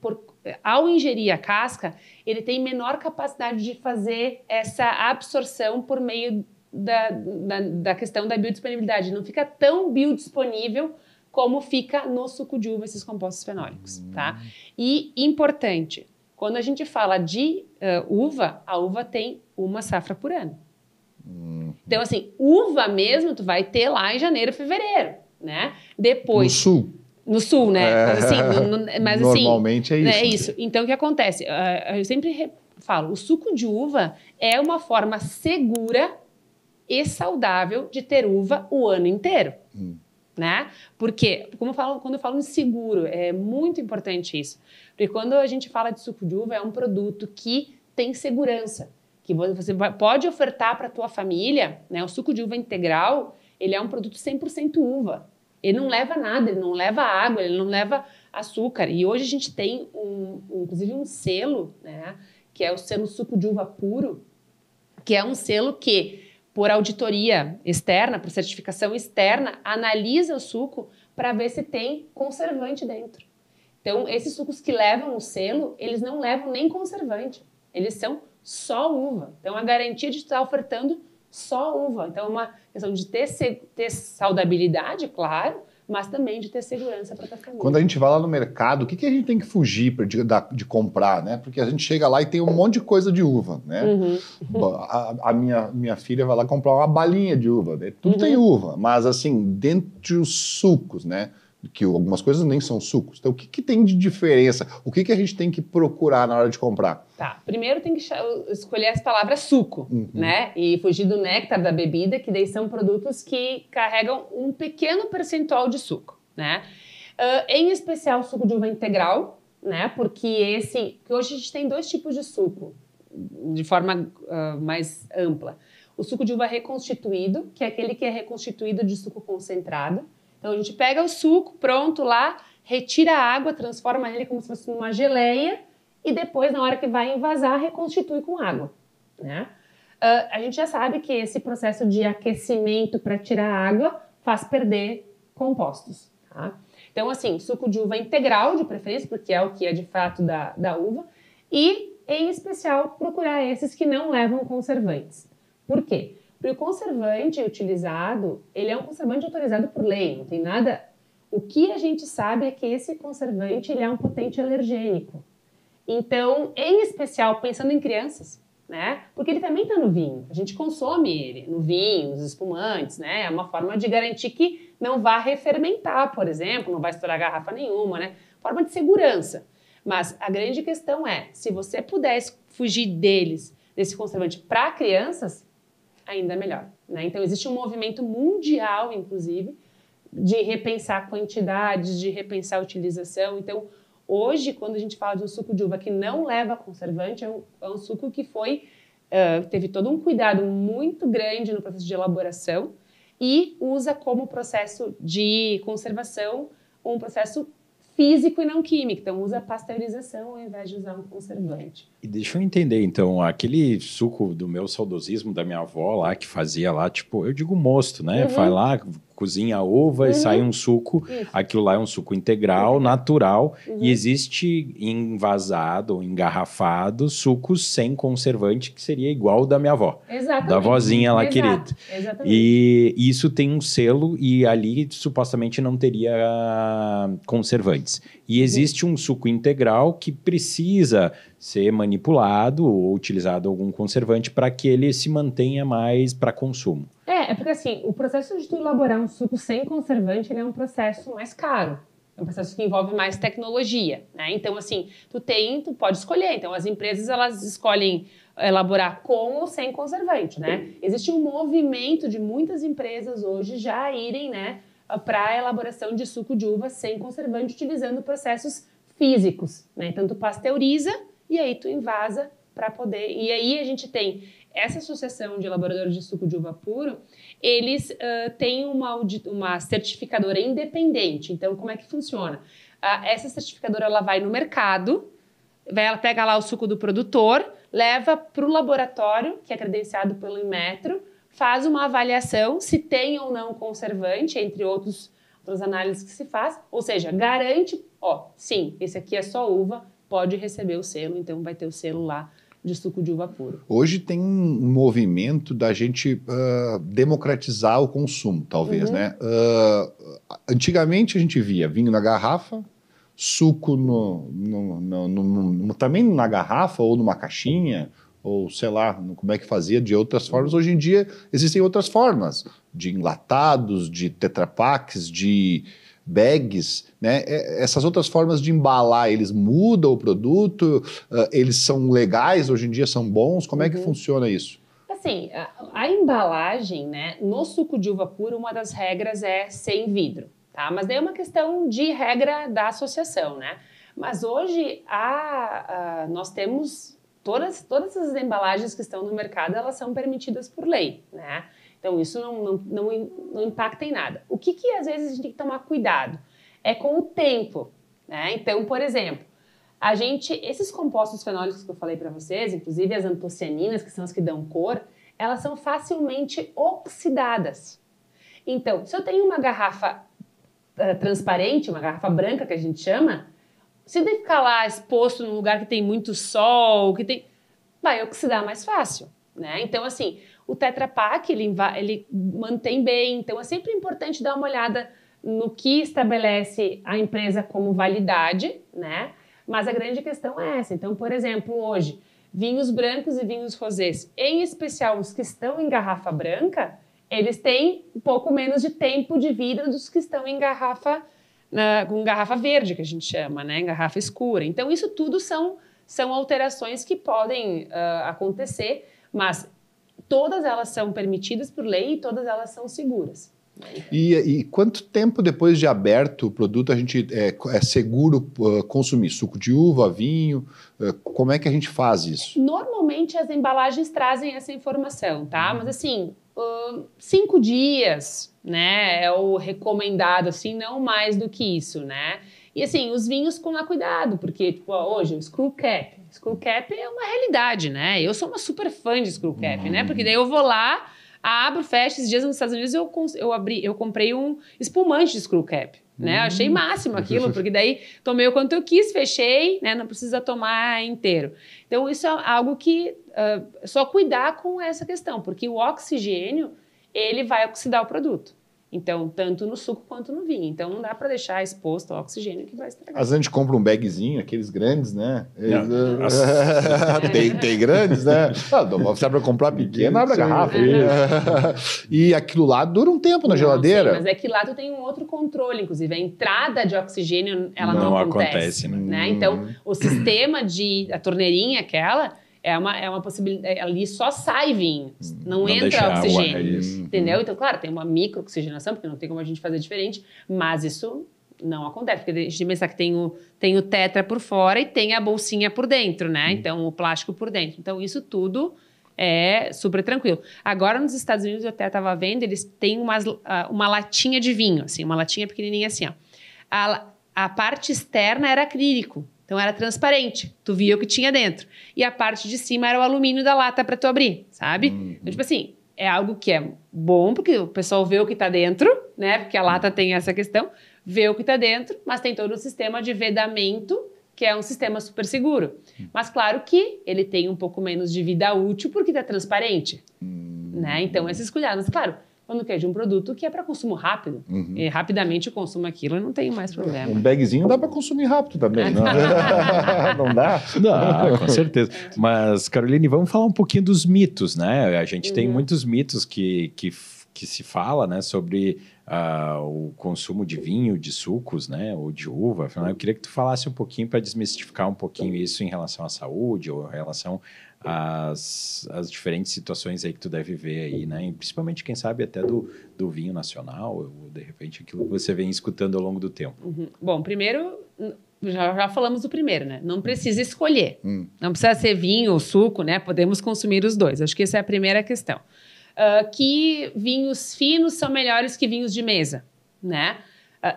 ao ingerir a casca, ele tem menor capacidade de fazer essa absorção por meio da questão da biodisponibilidade. Não fica tão biodisponível como fica no suco de uva, esses compostos fenólicos, tá? E importante, quando a gente fala de uva, a uva tem uma safra por ano. Então, assim, uva mesmo, tu vai ter lá em janeiro, fevereiro, né? Depois... No sul. No sul, né? Mas, assim, mas, assim, normalmente é isso. É isso. Então, o que acontece? Eu sempre falo, o suco de uva é uma forma segura e saudável de ter uva o ano inteiro, né? Porque, quando eu falo em seguro, é muito importante isso. Porque quando a gente fala de suco de uva, é um produto que tem segurança, que você pode ofertar para a tua família, né? O suco de uva integral, ele é um produto 100% uva. Ele não leva nada, ele não leva água, ele não leva açúcar. E hoje a gente tem, inclusive, um selo, né? Que é o selo suco de uva puro, que é um selo que, por auditoria externa, por certificação externa, analisa o suco para ver se tem conservante dentro. Então, esses sucos que levam o selo, eles não levam nem conservante. Eles são só uva. Então, a garantia de estar ofertando só uva. Então, é uma questão de ter saudabilidade, claro, mas também de ter segurança para a tua família. Quando a gente vai lá no mercado, o que a gente tem que fugir de comprar, né? Porque a gente chega lá e tem um monte de coisa de uva, né? A minha filha vai lá comprar uma balinha de uva, né? Tudo tem uva, mas assim, dentre os sucos, né? Que algumas coisas nem são sucos. Então, o que tem de diferença? O que a gente tem que procurar na hora de comprar? Tá, primeiro tem que escolher as palavras suco, né? E fugir do néctar da bebida, que daí são produtos que carregam um pequeno percentual de suco, né? Em especial, suco de uva integral, né? Porque hoje a gente tem dois tipos de suco, de forma mais ampla. O suco de uva reconstituído, que é aquele que é reconstituído de suco concentrado. Então, a gente pega o suco, pronto lá, retira a água, transforma ele como se fosse uma geleia e depois, na hora que vai envasar, reconstitui com água, né? A gente já sabe que esse processo de aquecimento para tirar a água faz perder compostos, tá? Então, assim, suco de uva integral, de preferência, porque é o que é de fato da uva, e, em especial, procurar esses que não levam conservantes. Por quê? Porque o conservante utilizado, ele é um conservante autorizado por lei, não tem nada... O que a gente sabe é que esse conservante, ele é um potente alergênico. Então, em especial, pensando em crianças, né? Porque ele também está no vinho, a gente consome ele no vinho, nos espumantes, né? É uma forma de garantir que não vá refermentar, por exemplo, não vai estourar garrafa nenhuma, né? Forma de segurança. Mas a grande questão é, se você pudesse fugir desse conservante para crianças, ainda melhor, né? Então, existe um movimento mundial, inclusive, de repensar quantidades, de repensar a utilização. Então, hoje, quando a gente fala de um suco de uva que não leva conservante, é um suco que teve todo um cuidado muito grande no processo de elaboração e usa como processo de conservação um processo físico e não químico. Então, usa pasteurização ao invés de usar um conservante. E deixa eu entender, então, aquele suco do meu saudosismo da minha avó lá, que fazia lá, tipo, eu digo mosto, né? Vai lá, cozinha a uva e sai um suco. Aquilo lá é um suco integral, natural. E existe envasado ou engarrafado sucos sem conservante, que seria igual o da minha avó. Exatamente. Da vozinha lá, querida. Exatamente. E isso tem um selo e ali supostamente não teria conservantes. E existe um suco integral que precisa ser manipulado ou utilizado algum conservante para que ele se mantenha mais para consumo. É porque assim, o processo de tu elaborar um suco sem conservante, ele é um processo mais caro. É um processo que envolve mais tecnologia, né? Então, assim, tu pode escolher. Então, as empresas, elas escolhem elaborar com ou sem conservante, né? Existe um movimento de muitas empresas hoje já irem, né, para a elaboração de suco de uva sem conservante, utilizando processos físicos, né? Então, tu pasteuriza e aí tu envasa para poder... E aí a gente tem essa associação de elaboradores de suco de uva puro, eles têm uma certificadora independente. Então, como é que funciona? Essa certificadora, ela vai no mercado, ela pega lá o suco do produtor, leva para o laboratório, que é credenciado pelo Inmetro, faz uma avaliação se tem ou não conservante, entre outras análises que se faz, ou seja, garante, sim, esse aqui é só uva, pode receber o selo, então vai ter o selo lá de suco de uva puro. Hoje tem um movimento da gente democratizar o consumo, talvez, né? Antigamente a gente via vinho na garrafa, suco também na garrafa ou numa caixinha, ou sei lá, como é que fazia de outras formas. Hoje em dia existem outras formas, de enlatados, de tetrapacks, de bags, né? Essas outras formas de embalar, eles mudam o produto, eles são legais, hoje em dia são bons, como é que funciona isso? Assim, a embalagem, né, no suco de uva pura, uma das regras é sem vidro, tá? Mas daí é uma questão de regra da associação, né? Mas hoje nós temos todas essas embalagens que estão no mercado, elas são permitidas por lei, né? Então, isso não impacta em nada. O que às vezes a gente tem que tomar cuidado é com o tempo, né? Então, por exemplo, esses compostos fenólicos que eu falei para vocês, inclusive as antocianinas, que são as que dão cor, elas são facilmente oxidadas. Então, se eu tenho uma garrafa transparente, uma garrafa branca que a gente chama, se eu ficar lá exposto num lugar que tem muito sol, vai oxidar mais fácil, né? Então, assim, o Tetra Pak, ele mantém bem. Então, é sempre importante dar uma olhada no que estabelece a empresa como validade, né? Mas a grande questão é essa. Então, por exemplo, hoje, vinhos brancos e vinhos rosés, em especial os que estão em garrafa branca, eles têm um pouco menos de tempo de vida dos que estão em com garrafa verde, que a gente chama, né? Em garrafa escura. Então, isso tudo são alterações que podem acontecer, mas todas elas são permitidas por lei e todas elas são seguras. E quanto tempo depois de aberto o produto a gente é seguro consumir? Suco de uva, vinho? Como é que a gente faz isso? Normalmente as embalagens trazem essa informação, tá? Mas assim, 5 dias, né? É o recomendado, assim, não mais do que isso, né? E assim, os vinhos com cuidado, porque tipo, hoje o Screw Cap. Screw Cap é uma realidade, né? Eu sou uma super fã de Screw Cap, né? Porque daí eu vou lá, abro, fecho. Esses dias nos Estados Unidos eu comprei um espumante de Screw Cap, né? Eu achei máximo aquilo, porque daí tomei o quanto eu quis, fechei, né? Não precisa tomar inteiro. Então isso é algo que só cuidar com essa questão, porque o oxigênio, ele vai oxidar o produto. Então, tanto no suco quanto no vinho. Então, não dá para deixar exposto ao oxigênio que vai estragar. Às vezes a gente compra um bagzinho, aqueles grandes, né? Tem grandes, né? Se é para comprar pequeno, abre a garrafa. E aquilo lá dura um tempo na geladeira. Sim, mas é que lá tu tem um outro controle, inclusive. A entrada de oxigênio, ela não acontece, né? Então, o sistema a torneirinha aquela... É uma possibilidade, ali só sai vinho, não entra oxigênio, entendeu? Então, claro, tem uma micro-oxigenação, porque não tem como a gente fazer diferente, mas isso não acontece, porque a gente tem que pensar que tem o tetra por fora e tem a bolsinha por dentro, né? Então, o plástico por dentro. Então, isso tudo é super tranquilo. Agora, nos Estados Unidos, eu até estava vendo, eles têm uma latinha de vinho, assim, uma latinha pequenininha assim, ó. A parte externa era acrílico. Então, era transparente. Tu via o que tinha dentro. E a parte de cima era o alumínio da lata para tu abrir, sabe? Então, tipo assim, é algo que é bom, porque o pessoal vê o que tá dentro, né? Porque a lata tem essa questão, vê o que está dentro, mas tem todo um sistema de vedamento, que é um sistema super seguro. Mas claro que ele tem um pouco menos de vida útil porque está transparente, né? Então, esses cuidados. Mas, claro, quando quer de um produto que é para consumo rápido, e rapidamente eu consumo aquilo e não tenho mais problema. Um bagzinho dá para consumir rápido também, não? Não dá? Dá, com certeza. Mas, Caroline, vamos falar um pouquinho dos mitos, né? A gente tem muitos mitos que se fala, né, sobre o consumo de vinho, de sucos, né, ou de uva. Eu queria que tu falasse um pouquinho para desmistificar um pouquinho isso em relação à saúde ou em relação às diferentes situações aí que tu deve ver aí, né, e principalmente, quem sabe, até do vinho nacional ou, de repente, aquilo que você vem escutando ao longo do tempo. Bom, primeiro, já falamos do primeiro, né? Não precisa escolher. Não precisa ser vinho ou suco, né? Podemos consumir os dois. Acho que essa é a primeira questão. Que vinhos finos são melhores que vinhos de mesa, né?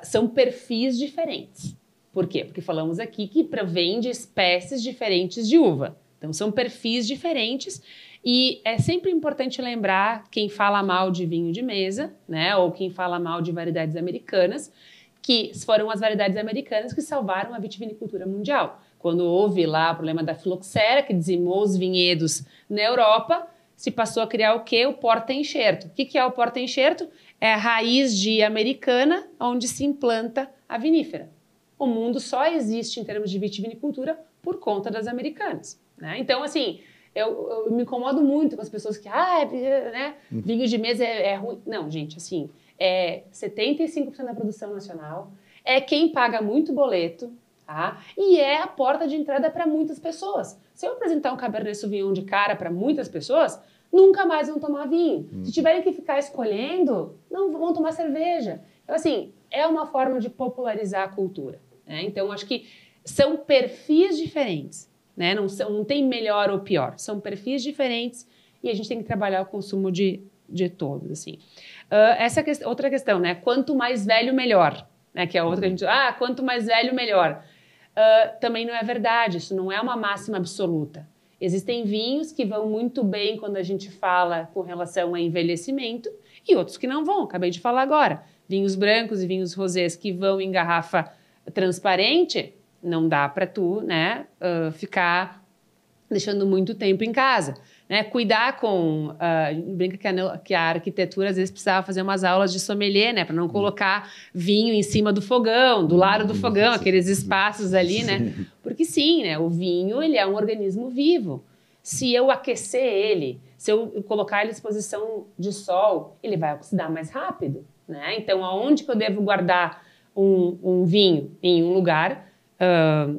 São perfis diferentes. Por quê? Porque falamos aqui que provém de espécies diferentes de uva. Então, são perfis diferentes e é sempre importante lembrar quem fala mal de vinho de mesa, né? Ou quem fala mal de variedades americanas, que foram as variedades americanas que salvaram a vitivinicultura mundial. Quando houve lá o problema da filoxera, que dizimou os vinhedos na Europa, se passou a criar o quê? O porta-enxerto. O que é o porta-enxerto? É a raiz de americana onde se implanta a vinífera. O mundo só existe em termos de vitivinicultura por conta das americanas, né? Então, assim, eu me incomodo muito com as pessoas que, né, vinho de mesa é ruim. Não, gente, assim, é 75% da produção nacional, é quem paga muito boleto, tá? E é a porta de entrada para muitas pessoas. Se eu apresentar um Cabernet Sauvignon de cara para muitas pessoas, nunca mais vão tomar vinho. Se tiverem que ficar escolhendo, não vão tomar cerveja. Então, assim, é uma forma de popularizar a cultura, né? Então, acho que são perfis diferentes, né? Não tem melhor ou pior. São perfis diferentes e a gente tem que trabalhar o consumo de todos, assim. Essa outra questão, né? Quanto mais velho, melhor. Né? Que é outra que a gente... quanto mais velho, melhor. Também não é verdade. Isso não é uma máxima absoluta. Existem vinhos que vão muito bem quando a gente fala com relação a envelhecimento e outros que não vão. Acabei de falar agora. Vinhos brancos e vinhos rosés que vão em garrafa transparente, não dá para tu, né, ficar deixando muito tempo em casa. Né? Cuidar com... brinca que a arquitetura, às vezes, precisava fazer umas aulas de sommelier, né? Para não colocar vinho em cima do fogão, do lado do fogão, aqueles espaços ali, né? Porque sim, né? O vinho, ele é um organismo vivo. Se eu aquecer ele, se eu colocar ele em exposição de sol, ele vai oxidar mais rápido, né? Então, aonde que eu devo guardar um vinho? Em um lugar,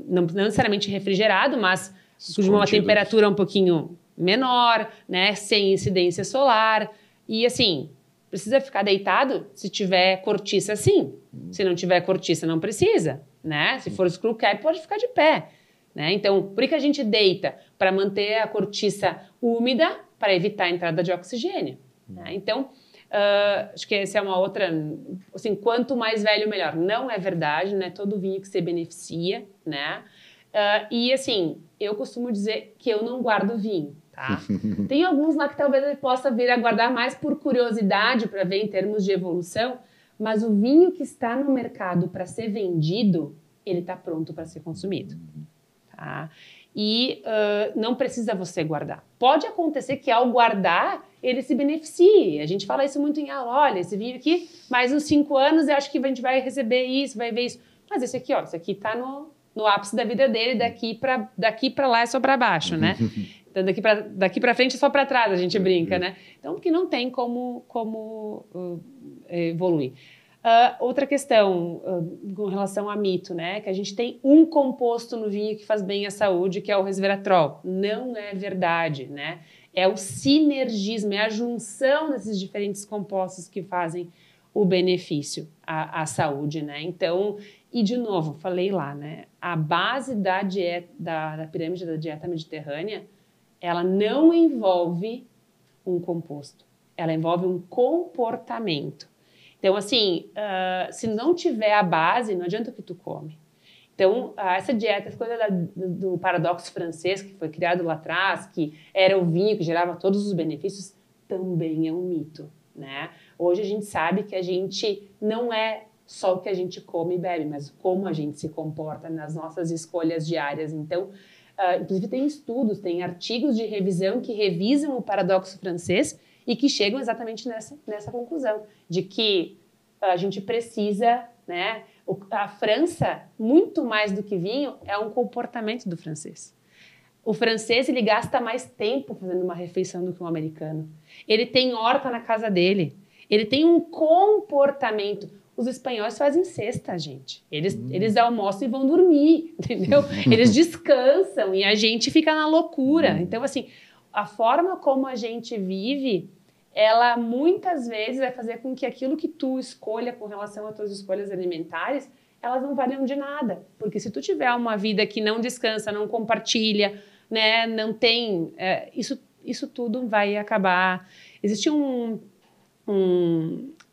não necessariamente refrigerado, mas de uma temperatura um pouquinho menor, né, sem incidência solar. E assim, precisa ficar deitado se tiver cortiça, sim. Se não tiver cortiça, não precisa, né? Se for screw cap, pode ficar de pé, né? Então, por que a gente deita? Para manter a cortiça úmida, para evitar a entrada de oxigênio, né? Então, acho que essa é uma outra... Assim, quanto mais velho, melhor. Não é verdade, né? Todo vinho que se beneficia, né? E assim, eu costumo dizer que eu não guardo vinho, tá? Tem alguns lá que talvez eu possa vir a guardar mais por curiosidade para ver em termos de evolução, mas o vinho que está no mercado para ser vendido, ele está pronto para ser consumido, tá? E não precisa você guardar. Pode acontecer que ao guardar, ele se beneficie. A gente fala isso muito em aula. Olha, esse vinho aqui, mais uns 5 anos, eu acho que a gente vai receber isso, vai ver isso. Mas esse aqui, ó, esse aqui está no ápice da vida dele, daqui para lá é só para baixo, né? Então, daqui para frente é só para trás, a gente brinca, né? Então, porque não tem como evoluir. Outra questão com relação a mito, né? Que a gente tem um composto no vinho que faz bem à saúde, que é o resveratrol. Não é verdade, né? É o sinergismo, é a junção desses diferentes compostos que fazem o benefício à saúde, né? Então, e de novo, falei lá, né? A base da dieta, da pirâmide da dieta mediterrânea, ela não envolve um composto, ela envolve um comportamento. Então, assim, se não tiver a base, não adianta o que tu come. Então, essa dieta, essa coisa do paradoxo francês, que foi criado lá atrás, que era o vinho que gerava todos os benefícios, também é um mito, né? Hoje a gente sabe que a gente não é só o que a gente come e bebe, mas como a gente se comporta nas nossas escolhas diárias. Então, inclusive tem estudos, tem artigos de revisão que revisam o paradoxo francês e que chegam exatamente nessa conclusão, de que a gente precisa, né? A França, muito mais do que vinho, é um comportamento do francês. O francês, ele gasta mais tempo fazendo uma refeição do que um americano. Ele tem horta na casa dele. Ele tem um comportamento. Os espanhóis fazem cesta, gente. Eles almoçam e vão dormir, entendeu? Eles descansam e a gente fica na loucura. Então, assim, a forma como a gente vive, ela muitas vezes vai fazer com que aquilo que tu escolha com relação às tuas escolhas alimentares, elas não valham de nada. Porque se tu tiver uma vida que não descansa, não compartilha, né, não tem... isso tudo vai acabar... Existe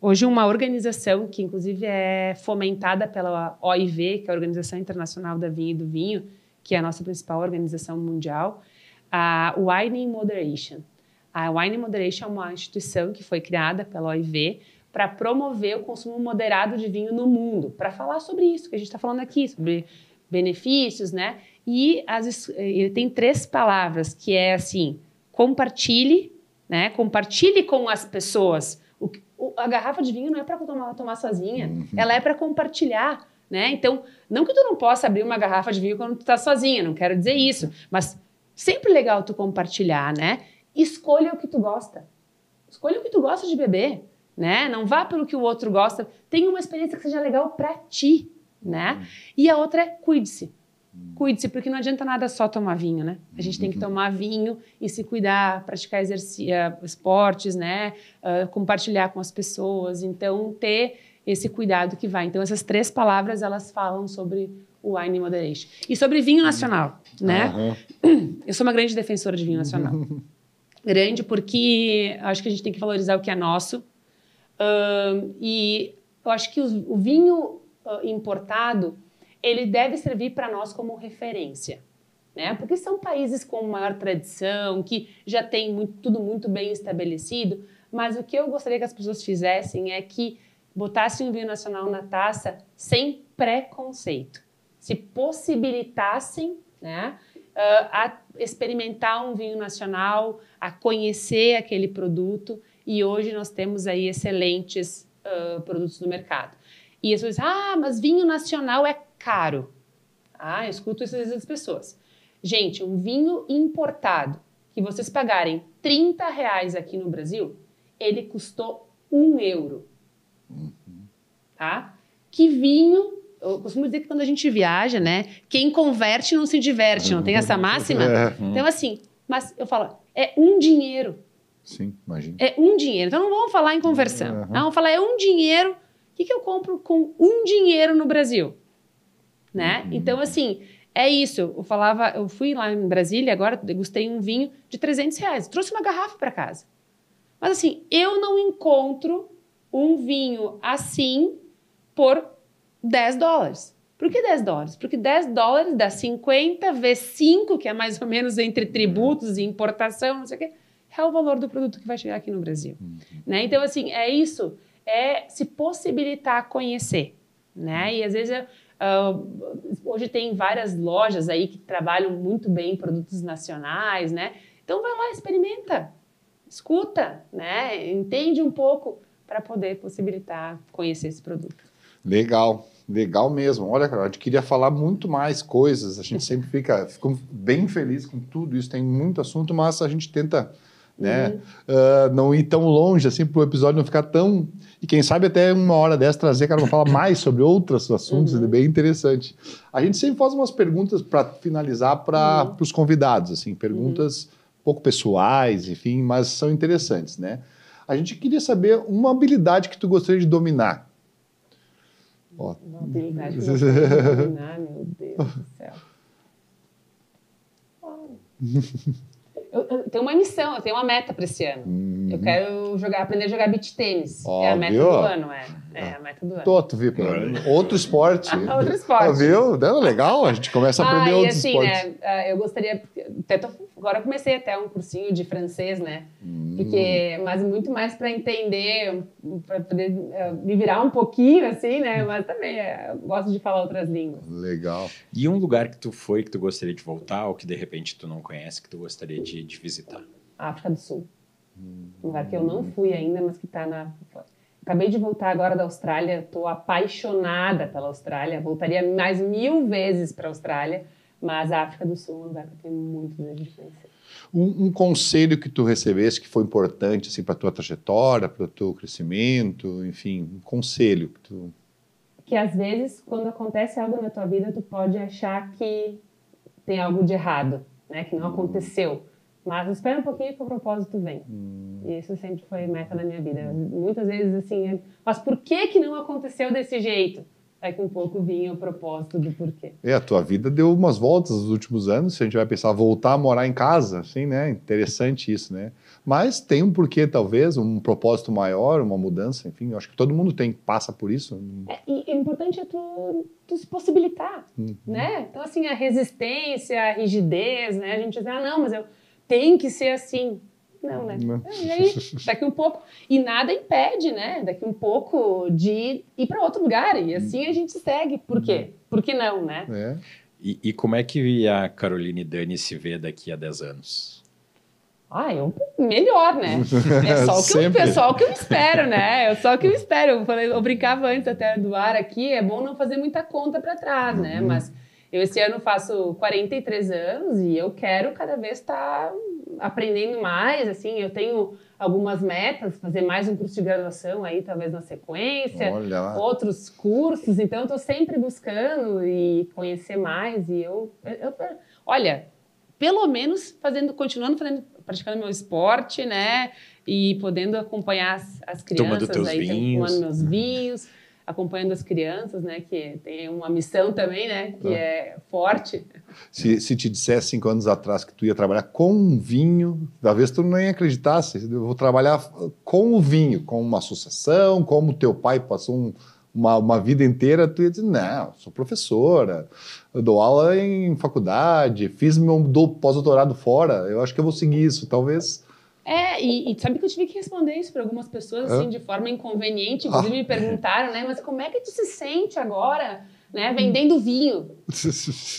hoje uma organização que, inclusive, é fomentada pela OIV, que é a Organização Internacional da Vinha e do Vinho, que é a nossa principal organização mundial, a Wine in Moderation. A Wine in Moderation é uma instituição que foi criada pela OIV para promover o consumo moderado de vinho no mundo, para falar sobre isso que a gente está falando aqui, sobre benefícios, né? E ele tem 3 palavras, que é assim, compartilhe, né? Compartilhe com as pessoas. A garrafa de vinho não é para tomar sozinha, ela é para compartilhar, né? Então, não que tu não possa abrir uma garrafa de vinho quando tu tá sozinha, não quero dizer isso, mas sempre legal tu compartilhar, né? Escolha o que tu gosta. Escolha o que tu gosta de beber, né? Não vá pelo que o outro gosta. Tenha uma experiência que seja legal para ti, né? E a outra é cuide-se. Cuide-se, porque não adianta nada só tomar vinho, né? A gente tem que tomar vinho e se cuidar, praticar esportes, né? Compartilhar com as pessoas. Então, ter esse cuidado que vai. Então, essas 3 palavras, elas falam sobre o Wine in Moderation. E sobre vinho nacional, né? Eu sou uma grande defensora de vinho nacional. Grande porque acho que a gente tem que valorizar o que é nosso. E eu acho que o vinho importado, ele deve servir para nós como referência, né? Porque são países com maior tradição, que já tem tudo muito bem estabelecido, mas o que eu gostaria que as pessoas fizessem é que botassem um vinho nacional na taça sem preconceito, se possibilitassem, né, a experimentar um vinho nacional, a conhecer aquele produto, e hoje nós temos aí excelentes produtos no mercado. E as pessoas dizem, mas vinho nacional é caro. Eu escuto isso das pessoas. Gente, um vinho importado, que vocês pagarem R$30 aqui no Brasil, ele custou €1. Tá? Que vinho... Eu costumo dizer que quando a gente viaja, né? Quem converte não se diverte, não tem essa máxima? Então, assim, mas eu falo, é um dinheiro. Sim, imagina. É um dinheiro. Então, não vamos falar em conversão. Vamos falar, é um dinheiro. O que eu compro com um dinheiro no Brasil? Né? Então, assim, é isso. Eu fui lá em Brasília, agora degustei um vinho de R$300. Trouxe uma garrafa para casa. Mas, assim, eu não encontro um vinho assim por $10. Por que $10? Porque $10 dá 50 vezes 5, que é mais ou menos entre tributos e importação, não sei o quê, é o valor do produto que vai chegar aqui no Brasil. Né? Então, assim, é isso. É se possibilitar conhecer. Né? E, às vezes, hoje tem várias lojas aí que trabalham muito bem produtos nacionais, né? Então, vai lá, experimenta, escuta, né? Entende um pouco para poder possibilitar conhecer esse produto. Legal, legal mesmo. Olha, a gente queria falar muito mais coisas, a gente sempre fica bem feliz com tudo isso, tem muito assunto, mas a gente tenta, né, não ir tão longe assim para o episódio não ficar tão... E quem sabe até uma hora dessa trazer, cara, vamos falar mais sobre outros assuntos, é bem interessante. A gente sempre faz umas perguntas para finalizar para os convidados, assim, perguntas um pouco pessoais, enfim, mas são interessantes, né? A gente queria saber uma habilidade que tu gostaria de dominar. Uma habilidade que eu gostaria de dominar, meu Deus do céu. Eu tenho uma missão, eu tenho uma meta para esse ano. Eu quero aprender a jogar beach tênis. Ó, é a meta viu? do ano, é a meta do ano. Tu viu? Outro esporte. Outro esporte. Viu? Legal, a gente começa a aprender outros assim, esportes. né, eu gostaria... agora eu comecei até um cursinho de francês, né? Mas muito mais para entender, para poder me virar um pouquinho, assim, né? Mas também gosto de falar outras línguas. Legal. E um lugar que tu foi, que tu gostaria de voltar, ou que de repente tu não conhece, que tu gostaria de visitar? África do Sul. Um lugar que eu não fui ainda, mas que está na... Acabei de voltar agora da Austrália, estou apaixonada pela Austrália, voltaria mais 1000 vezes para a Austrália, mas a África do Sul é um lugar que eu tenho muito desejo de conhecer. Um conselho que tu recebeste que foi importante assim, para a tua trajetória, para o teu crescimento, enfim, um conselho que tu... Que às vezes, quando acontece algo na tua vida, tu pode achar que tem algo de errado, né? Que não aconteceu. Mas espera um pouquinho que o propósito vem. E isso sempre foi meta da minha vida. Muitas vezes assim, mas por que não aconteceu desse jeito? Daqui um pouco vinha o propósito do porquê. A tua vida deu umas voltas nos últimos anos, se a gente vai pensar voltar a morar em casa, assim, né? Interessante isso, né? Mas tem um porquê, talvez, um propósito maior, uma mudança, enfim, eu acho que todo mundo passa por isso. E o importante é tu se possibilitar, né? Então, assim, a resistência, a rigidez, né? A gente diz, não, mas eu tenho que ser assim. Não, né? Não. E aí, daqui um pouco... E nada impede, né? Daqui um pouco de ir para outro lugar. E assim a gente segue. Por quê? Por que não, né? E como é que a Caroline Dani se vê daqui a 10 anos? Melhor, né? É só o que eu espero, né? É só o que eu espero. Eu brincava antes até do ar aqui, é bom não fazer muita conta para trás, né? Mas eu esse ano faço 43 anos e eu quero cada vez estar aprendendo mais, assim, eu tenho algumas metas, fazer mais um curso de graduação aí, talvez na sequência, outros cursos, então eu estou sempre buscando e conhecer mais e olha, pelo menos continuando praticando meu esporte, né, e podendo acompanhar as crianças aí, tomando meus vinhos, acompanhando as crianças, né, que tem uma missão também, né, que é forte. Se te dissesse 5 anos atrás que tu ia trabalhar com um vinho, talvez tu nem acreditasse. Eu vou trabalhar com o vinho, com uma associação, como teu pai passou uma vida inteira, tu ia dizer, não, sou professora, eu dou aula em faculdade, fiz meu pós-doutorado fora, eu acho que eu vou seguir isso, talvez... E sabe que eu tive que responder isso para algumas pessoas, assim, de forma inconveniente, inclusive me perguntaram, né, mas como é que tu se sente agora, né, vendendo vinho?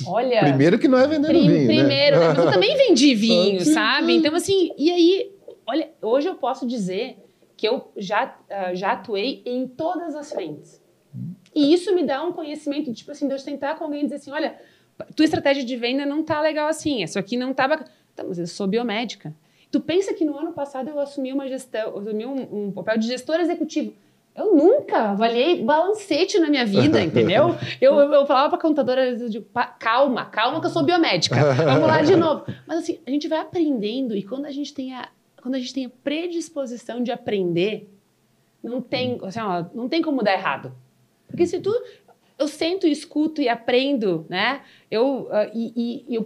Olha... Primeiro que não é vendendo vinho, primeiro, né? Mas eu também vendi vinho, sabe? Então, assim, e aí, olha, hoje eu posso dizer que eu já atuei em todas as frentes. E isso me dá um conhecimento, tipo assim, de eu sentar com alguém e dizer assim, olha, tua estratégia de venda não tá legal assim, isso aqui não tá bacana. Tá, mas eu sou biomédica. Tu pensa que no ano passado eu assumi uma gestão, eu assumi um papel de gestor executivo. Eu nunca avaliei balancete na minha vida, entendeu? Eu falava para a contadora, eu digo, calma que eu sou biomédica. Vamos lá de novo. Mas assim, a gente vai aprendendo e quando a gente tem a predisposição de aprender, não tem como dar errado. Porque se eu sento, escuto e aprendo, né? Eu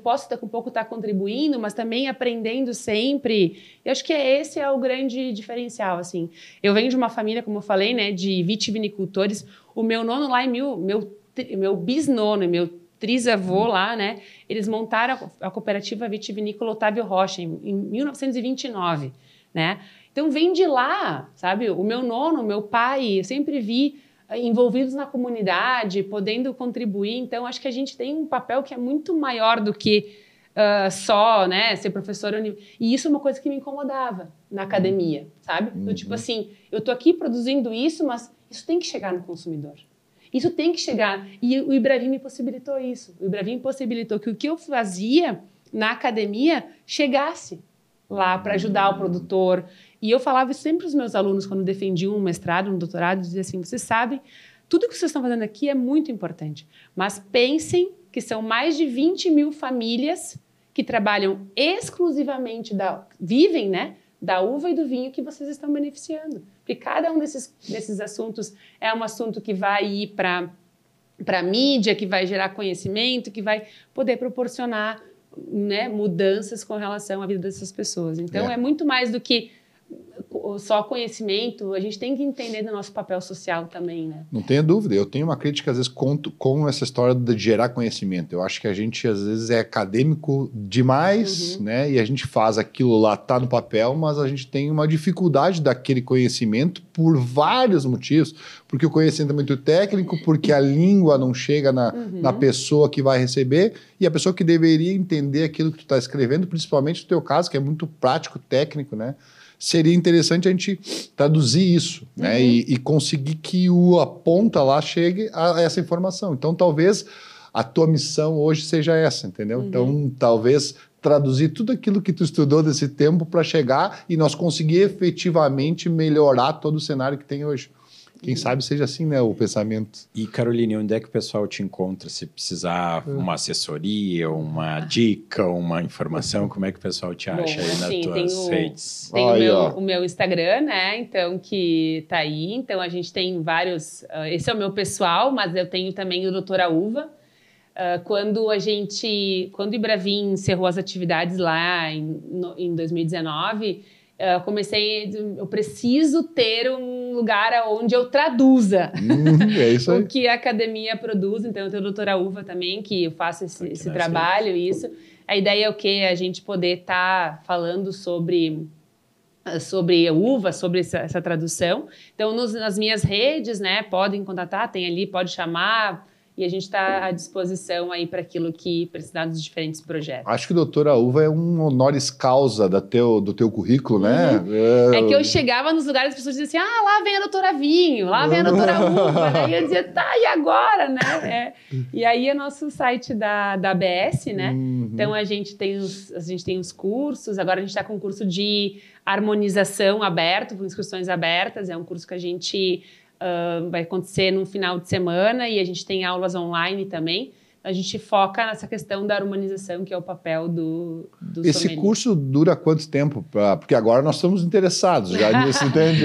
posso daqui a pouco estar contribuindo, mas também aprendendo sempre. Eu acho que esse é o grande diferencial, assim. Eu venho de uma família, como eu falei, né, de vitivinicultores. O meu nono lá, meu bisnono e meu trisavô lá, né, eles montaram a cooperativa vitivinícola Otávio Rocha em 1929, né? Então vem de lá, sabe? O meu nono, meu pai, eu sempre vi envolvidos na comunidade, podendo contribuir. Então, acho que a gente tem um papel que é muito maior do que só, né, ser professora. E isso é uma coisa que me incomodava na academia, sabe? Então, tipo assim, eu tô aqui produzindo isso, mas isso tem que chegar no consumidor. Isso tem que chegar. E o Ibravin me possibilitou isso. O Ibravin possibilitou que o que eu fazia na academia chegasse lá para ajudar o produtor. E eu falava isso sempre para os meus alunos quando defendiam um mestrado, um doutorado, dizia assim, vocês sabem, tudo que vocês estão fazendo aqui é muito importante, mas pensem que são mais de 20 mil famílias que trabalham exclusivamente, vivem, né, da uva e do vinho que vocês estão beneficiando. Porque cada um desses assuntos é um assunto que vai ir para a mídia, que vai gerar conhecimento, que vai poder proporcionar, né, mudanças com relação à vida dessas pessoas. Então, é muito mais do que só conhecimento, a gente tem que entender do nosso papel social também, né? Não tenha dúvida. Eu tenho uma crítica, às vezes, com essa história de gerar conhecimento. Eu acho que a gente, às vezes, é acadêmico demais, né? E a gente faz aquilo lá, tá no papel, mas a gente tem uma dificuldade daquele conhecimento por vários motivos. Porque o conhecimento é muito técnico, porque a língua não chega na pessoa que vai receber, e a pessoa que deveria entender aquilo que tu está escrevendo, principalmente no teu caso, que é muito prático, técnico, né? Seria interessante a gente traduzir isso, né? E conseguir que a ponta lá chegue a essa informação. Então, talvez a tua missão hoje seja essa, entendeu? Então, talvez traduzir tudo aquilo que tu estudou desse tempo para chegar e nós conseguir efetivamente melhorar todo o cenário que tem hoje. Quem sabe seja assim, né, o pensamento. E, Caroline, onde é que o pessoal te encontra? Se precisar uma assessoria, uma dica, uma informação, como é que o pessoal te acha aí nas tuas redes? Tem o meu Instagram, né, então, que tá aí. Então, a gente tem vários... esse é o meu pessoal, mas eu tenho também o Doutora Uva. Quando o Ibravin encerrou as atividades lá em 2019... eu preciso ter um lugar onde eu traduza é isso aí. o que a academia produz. Então, eu tenho a Doutora Uva também, que eu faço esse trabalho, isso. A ideia é o quê? A gente poder estar falando sobre uva, sobre essa tradução. Então, nas minhas redes, né, podem contatar, tem ali, pode chamar... E a gente está à disposição aí para aquilo que precisar dos diferentes projetos. Acho que Doutora Uva é um honoris causa do teu currículo, né? É que eu chegava nos lugares e as pessoas diziam assim, lá vem a Doutora Vinho, lá vem a Doutora Uva. Daí eu dizia, tá, e agora, né? E aí é nosso site da ABS, né? Então a gente tem os cursos, agora a gente está com um curso de harmonização aberto, com inscrições abertas, é um curso que a gente... vai acontecer no final de semana e a gente tem aulas online também. A gente foca nessa questão da harmonização, que é o papel do Esse sommelier. curso dura quanto tempo? Porque agora nós estamos interessados já nisso, entende?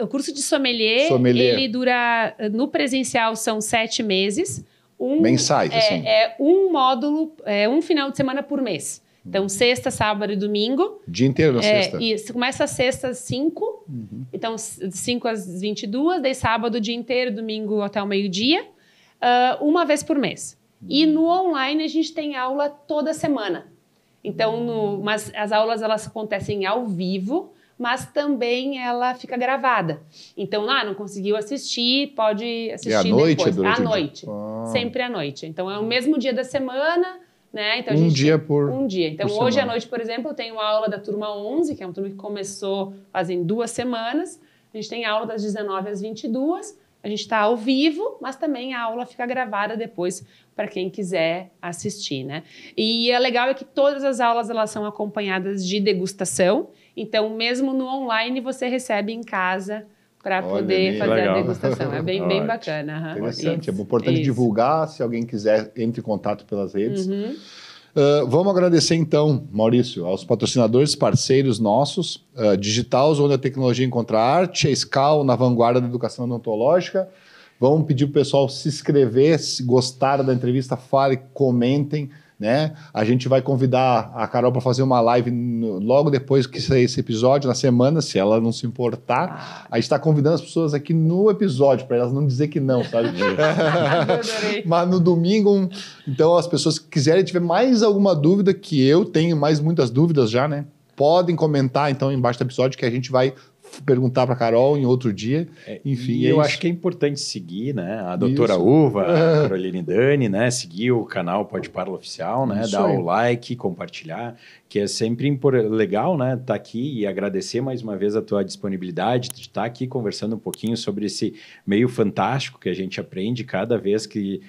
O curso de sommelier, ele dura, no presencial são 7 meses. Mensais, assim. É um módulo, um final de semana por mês. Então, sexta, sábado e domingo. Dia inteiro na sexta? Isso, começa às sexta às 5, então 5 às 22, daí sábado o dia inteiro, domingo até o meio-dia, uma vez por mês. E no online a gente tem aula toda semana. Então, mas as aulas elas acontecem ao vivo, mas também ela fica gravada. Então, não conseguiu assistir, pode assistir depois. À noite. Sempre à noite. Então, é o mesmo dia da semana... Né? Então, um dia por Um dia. Então, por hoje semana. à noite, por exemplo, eu tenho uma aula da turma 11, que é uma turma que começou fazem 2 semanas. A gente tem aula das 19 às 22. A gente está ao vivo, mas também a aula fica gravada depois para quem quiser assistir, né? E é legal é que todas as aulas elas são acompanhadas de degustação. Então, mesmo no online, você recebe em casa para poder fazer a degustação. É bem bacana. Interessante. É importante divulgar. Se alguém quiser, entre em contato pelas redes. Vamos agradecer, então, Maurício, aos patrocinadores, parceiros nossos, Digitals, onde a tecnologia encontra arte, a Scal, na vanguarda da educação odontológica. Vamos pedir para o pessoal se inscrever, se gostaram da entrevista, falem, comentem. Né? A gente vai convidar a Carol para fazer uma live logo depois que sair esse episódio, na semana, se ela não se importar. A gente está convidando as pessoas aqui no episódio, para elas não dizer que não, sabe? Mas no domingo, então as pessoas que quiserem, tiver mais alguma dúvida, que eu tenho muitas dúvidas já, né? Podem comentar então embaixo do episódio que a gente vai perguntar para a Carol em outro dia. Enfim, eu acho que é importante seguir, né? A Doutora Uva, a Caroline Dani, né? Seguir o canal Pode Parla Oficial, né? Dar o like, compartilhar, que é sempre legal, né? Estar aqui e agradecer mais uma vez a tua disponibilidade de estar aqui conversando um pouquinho sobre esse meio fantástico que a gente aprende cada vez que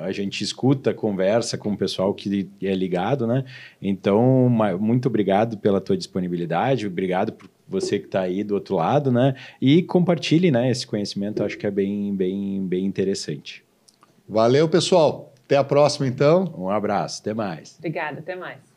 a gente escuta, conversa com o pessoal que é ligado, né? Então, muito obrigado pela tua disponibilidade, obrigado por você que está aí do outro lado, né? E compartilhe, né, esse conhecimento, acho que é bem interessante. Valeu, pessoal. Até a próxima, então. Um abraço, até mais. Obrigada, até mais.